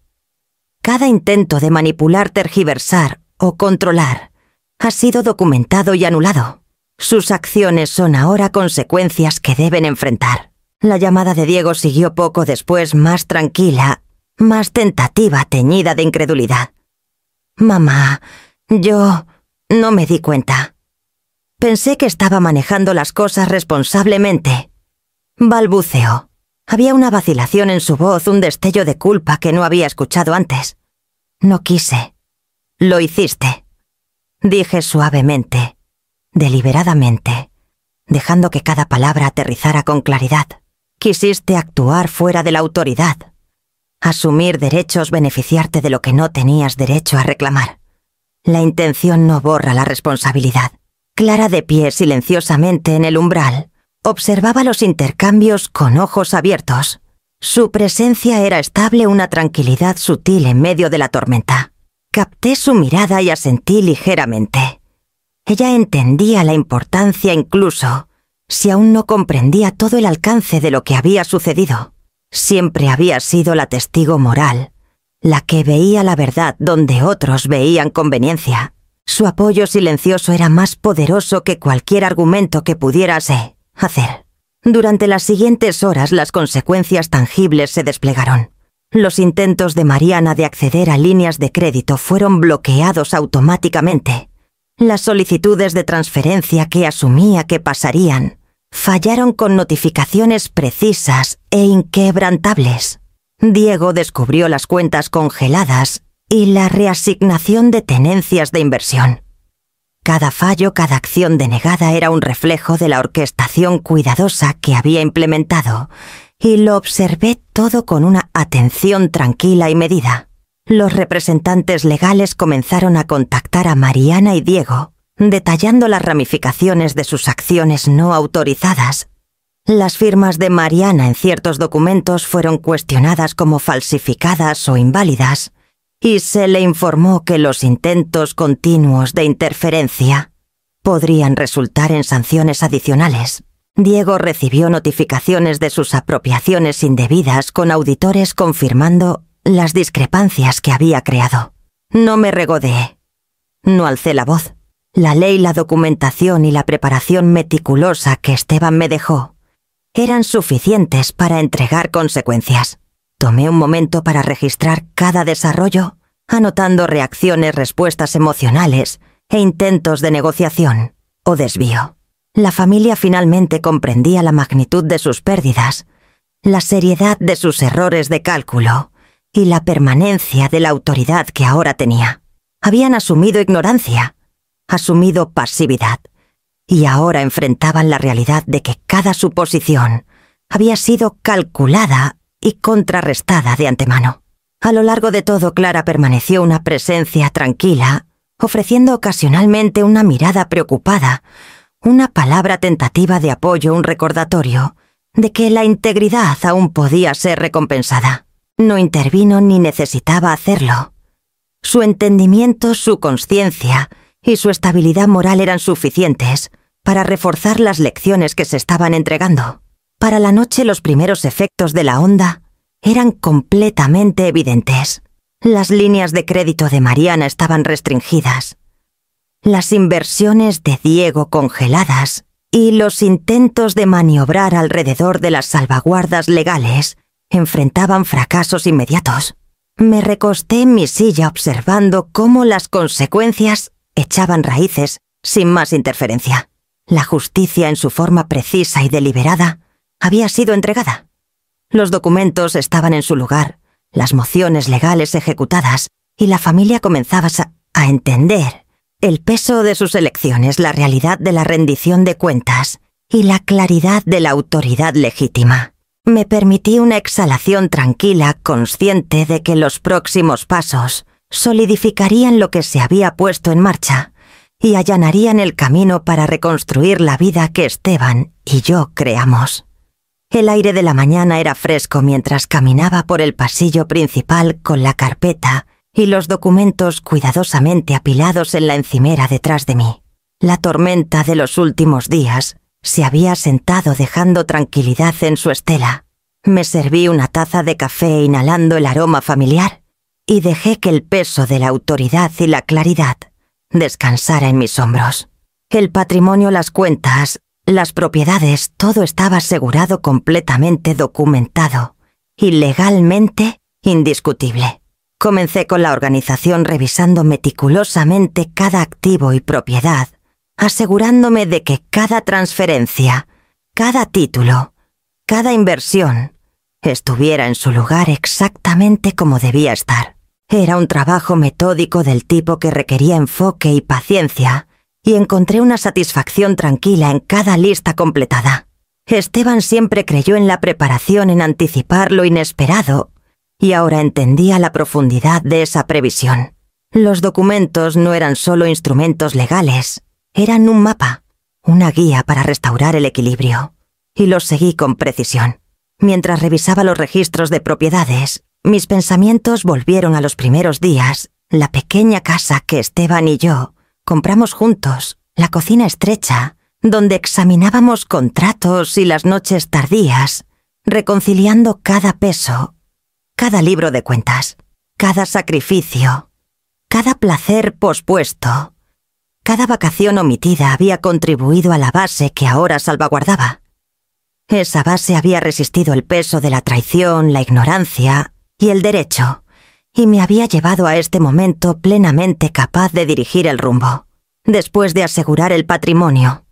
Cada intento de manipular, tergiversar o controlar ha sido documentado y anulado. Sus acciones son ahora consecuencias que deben enfrentar. La llamada de Diego siguió poco después, más tranquila, más tentativa, teñida de incredulidad. «Mamá, yo no me di cuenta. Pensé que estaba manejando las cosas responsablemente», balbuceó. Había una vacilación en su voz, un destello de culpa que no había escuchado antes. «No quise». «Lo hiciste», dije suavemente, deliberadamente, dejando que cada palabra aterrizara con claridad. «Quisiste actuar fuera de la autoridad, asumir derechos, beneficiarte de lo que no tenías derecho a reclamar. La intención no borra la responsabilidad». Clara, de pie silenciosamente en el umbral, observaba los intercambios con ojos abiertos. Su presencia era estable, una tranquilidad sutil en medio de la tormenta. Capté su mirada y asentí ligeramente. Ella entendía la importancia incluso si aún no comprendía todo el alcance de lo que había sucedido. Siempre había sido la testigo moral, la que veía la verdad donde otros veían conveniencia. Su apoyo silencioso era más poderoso que cualquier argumento que pudiera hacer. Durante las siguientes horas las consecuencias tangibles se desplegaron. Los intentos de Mariana de acceder a líneas de crédito fueron bloqueados automáticamente. Las solicitudes de transferencia que asumía que pasarían fallaron con notificaciones precisas e inquebrantables. Diego descubrió las cuentas congeladas y la reasignación de tenencias de inversión. Cada fallo, cada acción denegada era un reflejo de la orquestación cuidadosa que había implementado, y lo observé todo con una atención tranquila y medida. Los representantes legales comenzaron a contactar a Mariana y Diego, detallando las ramificaciones de sus acciones no autorizadas. Las firmas de Mariana en ciertos documentos fueron cuestionadas como falsificadas o inválidas, y se le informó que los intentos continuos de interferencia podrían resultar en sanciones adicionales. Diego recibió notificaciones de sus apropiaciones indebidas con auditores confirmando las discrepancias que había creado. No me regodeé. No alcé la voz. La ley, la documentación y la preparación meticulosa que Esteban me dejó eran suficientes para entregar consecuencias. Tomé un momento para registrar cada desarrollo anotando reacciones, respuestas emocionales e intentos de negociación o desvío. La familia finalmente comprendía la magnitud de sus pérdidas, la seriedad de sus errores de cálculo y la permanencia de la autoridad que ahora tenía. Habían asumido ignorancia, asumido pasividad, y ahora enfrentaban la realidad de que cada suposición había sido calculada y contrarrestada de antemano. A lo largo de todo, Clara permaneció una presencia tranquila, ofreciendo ocasionalmente una mirada preocupada, una palabra tentativa de apoyo, un recordatorio de que la integridad aún podía ser recompensada. No intervino ni necesitaba hacerlo. Su entendimiento, su conciencia y su estabilidad moral eran suficientes para reforzar las lecciones que se estaban entregando. Para la noche, los primeros efectos de la onda eran completamente evidentes. Las líneas de crédito de Mariana estaban restringidas, las inversiones de Diego congeladas y los intentos de maniobrar alrededor de las salvaguardas legales enfrentaban fracasos inmediatos. Me recosté en mi silla observando cómo las consecuencias echaban raíces sin más interferencia. La justicia en su forma precisa y deliberada había sido entregada. Los documentos estaban en su lugar, las mociones legales ejecutadas, y la familia comenzaba a entender el peso de sus elecciones, la realidad de la rendición de cuentas y la claridad de la autoridad legítima. Me permití una exhalación tranquila, consciente de que los próximos pasos solidificarían lo que se había puesto en marcha y allanarían el camino para reconstruir la vida que Esteban y yo creamos. El aire de la mañana era fresco mientras caminaba por el pasillo principal con la carpeta y los documentos cuidadosamente apilados en la encimera detrás de mí. La tormenta de los últimos días se había sentado dejando tranquilidad en su estela. Me serví una taza de café inhalando el aroma familiar y dejé que el peso de la autoridad y la claridad descansara en mis hombros. El patrimonio, las cuentas, las propiedades, todo estaba asegurado, completamente documentado y legalmente indiscutible. Comencé con la organización revisando meticulosamente cada activo y propiedad, asegurándome de que cada transferencia, cada título, cada inversión estuviera en su lugar exactamente como debía estar. Era un trabajo metódico del tipo que requería enfoque y paciencia, y encontré una satisfacción tranquila en cada lista completada. Esteban siempre creyó en la preparación, en anticipar lo inesperado, y ahora entendía la profundidad de esa previsión. Los documentos no eran solo instrumentos legales, eran un mapa, una guía para restaurar el equilibrio, y los seguí con precisión. Mientras revisaba los registros de propiedades, mis pensamientos volvieron a los primeros días, la pequeña casa que Esteban y yo compramos juntos, la cocina estrecha, donde examinábamos contratos y las noches tardías, reconciliando cada peso, cada libro de cuentas, cada sacrificio, cada placer pospuesto, cada vacación omitida había contribuido a la base que ahora salvaguardaba. Esa base había resistido el peso de la traición, la ignorancia y el derecho, y me había llevado a este momento plenamente capaz de dirigir el rumbo. Después de asegurar el patrimonio,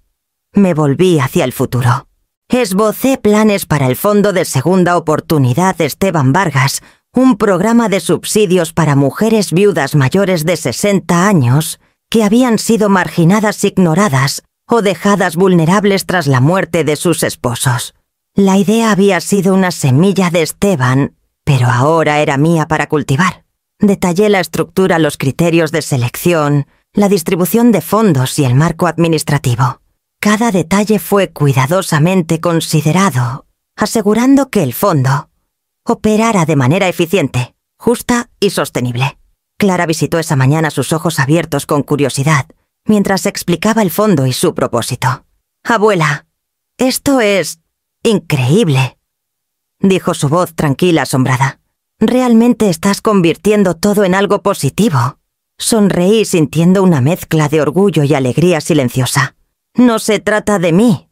me volví hacia el futuro. Esbocé planes para el Fondo de Segunda Oportunidad Esteban Vargas, un programa de subsidios para mujeres viudas mayores de 60 años que habían sido marginadas, ignoradas o dejadas vulnerables tras la muerte de sus esposos. La idea había sido una semilla de Esteban, pero ahora era mía para cultivar. Detallé la estructura, los criterios de selección, la distribución de fondos y el marco administrativo. Cada detalle fue cuidadosamente considerado, asegurando que el fondo operara de manera eficiente, justa y sostenible. Clara visitó esa mañana sus ojos abiertos con curiosidad, mientras explicaba el fondo y su propósito. «Abuela, esto es increíble», dijo su voz tranquila, asombrada. «Realmente estás convirtiendo todo en algo positivo». Sonreí sintiendo una mezcla de orgullo y alegría silenciosa. «No se trata de mí»,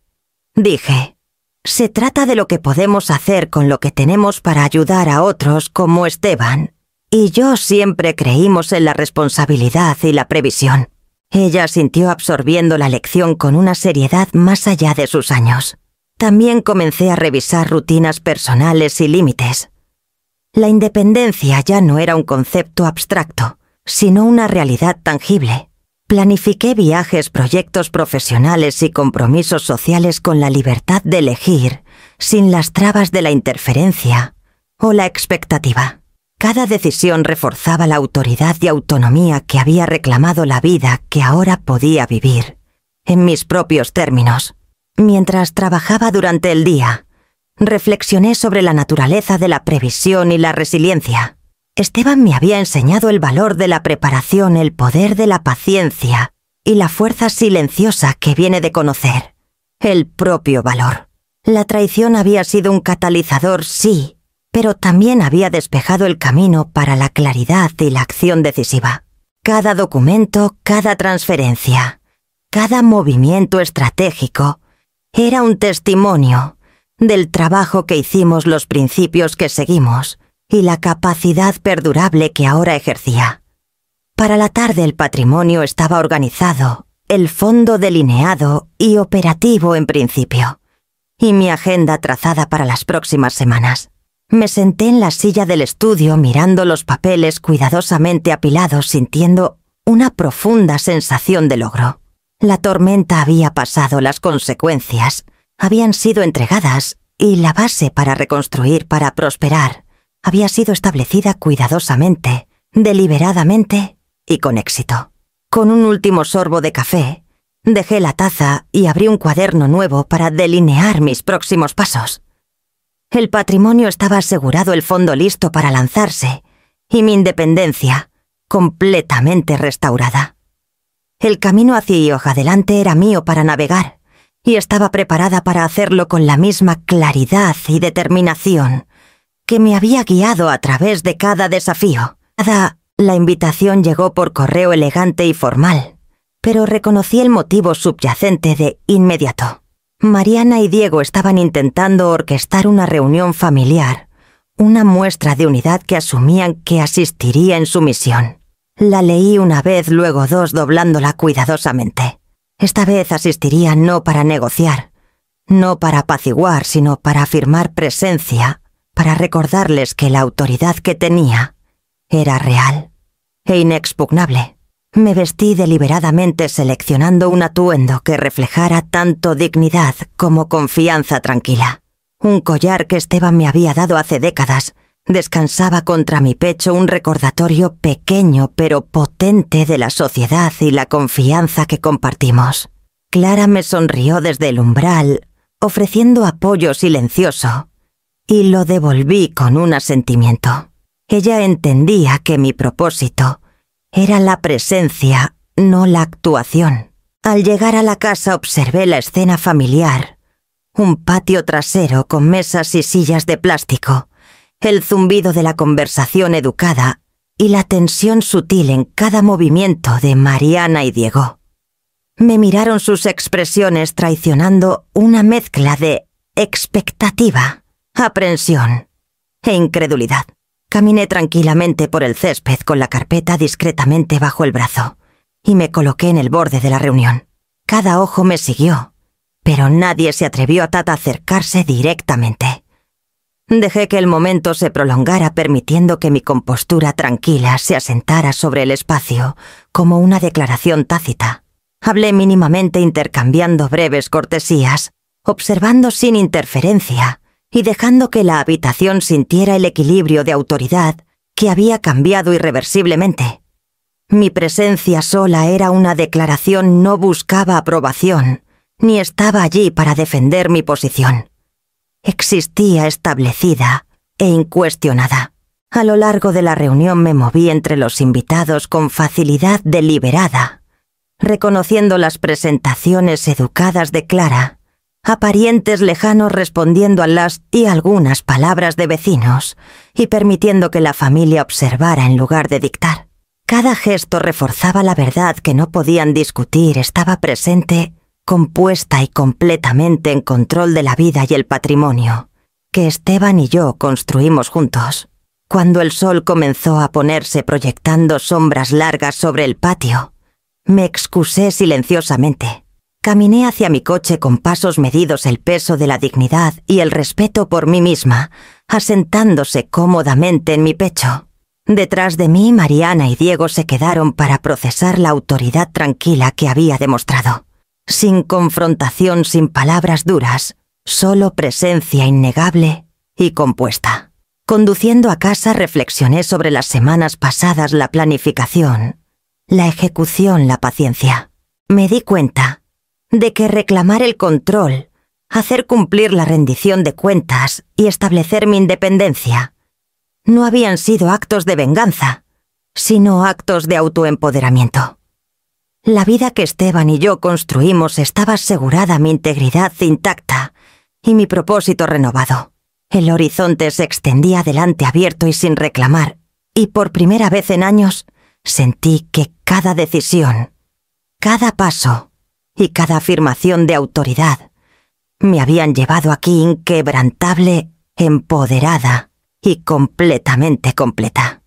dije. «Se trata de lo que podemos hacer con lo que tenemos para ayudar a otros como Esteban y yo siempre creímos en la responsabilidad y la previsión. Ella sintió absorbiendo la lección con una seriedad más allá de sus años. También comencé a revisar rutinas personales y límites. La independencia ya no era un concepto abstracto, sino una realidad tangible. Planifiqué viajes, proyectos profesionales y compromisos sociales con la libertad de elegir, sin las trabas de la interferencia o la expectativa. Cada decisión reforzaba la autoridad y autonomía que había reclamado la vida que ahora podía vivir, en mis propios términos. Mientras trabajaba durante el día, reflexioné sobre la naturaleza de la previsión y la resiliencia. Esteban me había enseñado el valor de la preparación, el poder de la paciencia y la fuerza silenciosa que viene de conocer, el propio valor. La traición había sido un catalizador, sí, pero también había despejado el camino para la claridad y la acción decisiva. Cada documento, cada transferencia, cada movimiento estratégico era un testimonio del trabajo que hicimos, los principios que seguimos y la capacidad perdurable que ahora ejercía. Para la tarde el patrimonio estaba organizado, el fondo delineado y operativo en principio, y mi agenda trazada para las próximas semanas. Me senté en la silla del estudio mirando los papeles cuidadosamente apilados, sintiendo una profunda sensación de logro. La tormenta había pasado, las consecuencias habían sido entregadas y la base para reconstruir, para prosperar, había sido establecida cuidadosamente, deliberadamente y con éxito. Con un último sorbo de café, dejé la taza y abrí un cuaderno nuevo para delinear mis próximos pasos. El patrimonio estaba asegurado, el fondo listo para lanzarse y mi independencia completamente restaurada. El camino hacia adelante era mío para navegar y estaba preparada para hacerlo con la misma claridad y determinación que me había guiado a través de cada desafío. La invitación llegó por correo elegante y formal, pero reconocí el motivo subyacente de inmediato. Mariana y Diego estaban intentando orquestar una reunión familiar, una muestra de unidad que asumían que asistiría en su misión. La leí una vez, luego dos, doblándola cuidadosamente. Esta vez asistiría no para negociar, no para apaciguar, sino para afirmar presencia, para recordarles que la autoridad que tenía era real e inexpugnable. Me vestí deliberadamente seleccionando un atuendo que reflejara tanto dignidad como confianza tranquila. Un collar que Esteban me había dado hace décadas descansaba contra mi pecho, un recordatorio pequeño pero potente de la sociedad y la confianza que compartimos. Clara me sonrió desde el umbral, ofreciendo apoyo silencioso, y lo devolví con un asentimiento. Ella entendía que mi propósito era la presencia, no la actuación. Al llegar a la casa observé la escena familiar, un patio trasero con mesas y sillas de plástico, el zumbido de la conversación educada y la tensión sutil en cada movimiento de Mariana y Diego. Me miraron sus expresiones traicionando una mezcla de expectativa, aprensión e incredulidad. Caminé tranquilamente por el césped con la carpeta discretamente bajo el brazo y me coloqué en el borde de la reunión. Cada ojo me siguió, pero nadie se atrevió a acercarse directamente. Dejé que el momento se prolongara, permitiendo que mi compostura tranquila se asentara sobre el espacio como una declaración tácita. Hablé mínimamente, intercambiando breves cortesías, observando sin interferencia y dejando que la habitación sintiera el equilibrio de autoridad que había cambiado irreversiblemente. Mi presencia sola era una declaración, no buscaba aprobación, ni estaba allí para defender mi posición. Existía establecida e incuestionada. A lo largo de la reunión me moví entre los invitados con facilidad deliberada, reconociendo las presentaciones educadas de Clara, a parientes lejanos respondiendo a las y algunas palabras de vecinos y permitiendo que la familia observara en lugar de dictar. Cada gesto reforzaba la verdad que no podían discutir, estaba presente, compuesta y completamente en control de la vida y el patrimonio que Esteban y yo construimos juntos. Cuando el sol comenzó a ponerse proyectando sombras largas sobre el patio, me excusé silenciosamente. Caminé hacia mi coche con pasos medidos, el peso de la dignidad y el respeto por mí misma, asentándose cómodamente en mi pecho. Detrás de mí, Mariana y Diego se quedaron para procesar la autoridad tranquila que había demostrado. Sin confrontación, sin palabras duras, solo presencia innegable y compuesta. Conduciendo a casa reflexioné sobre las semanas pasadas, la planificación, la ejecución, la paciencia. Me di cuenta de que reclamar el control, hacer cumplir la rendición de cuentas y establecer mi independencia no habían sido actos de venganza, sino actos de autoempoderamiento. La vida que Esteban y yo construimos estaba asegurada, mi integridad intacta y mi propósito renovado. El horizonte se extendía delante, abierto y sin reclamar, y por primera vez en años sentí que cada decisión, cada paso y cada afirmación de autoridad me habían llevado aquí inquebrantable, empoderada y completamente completa.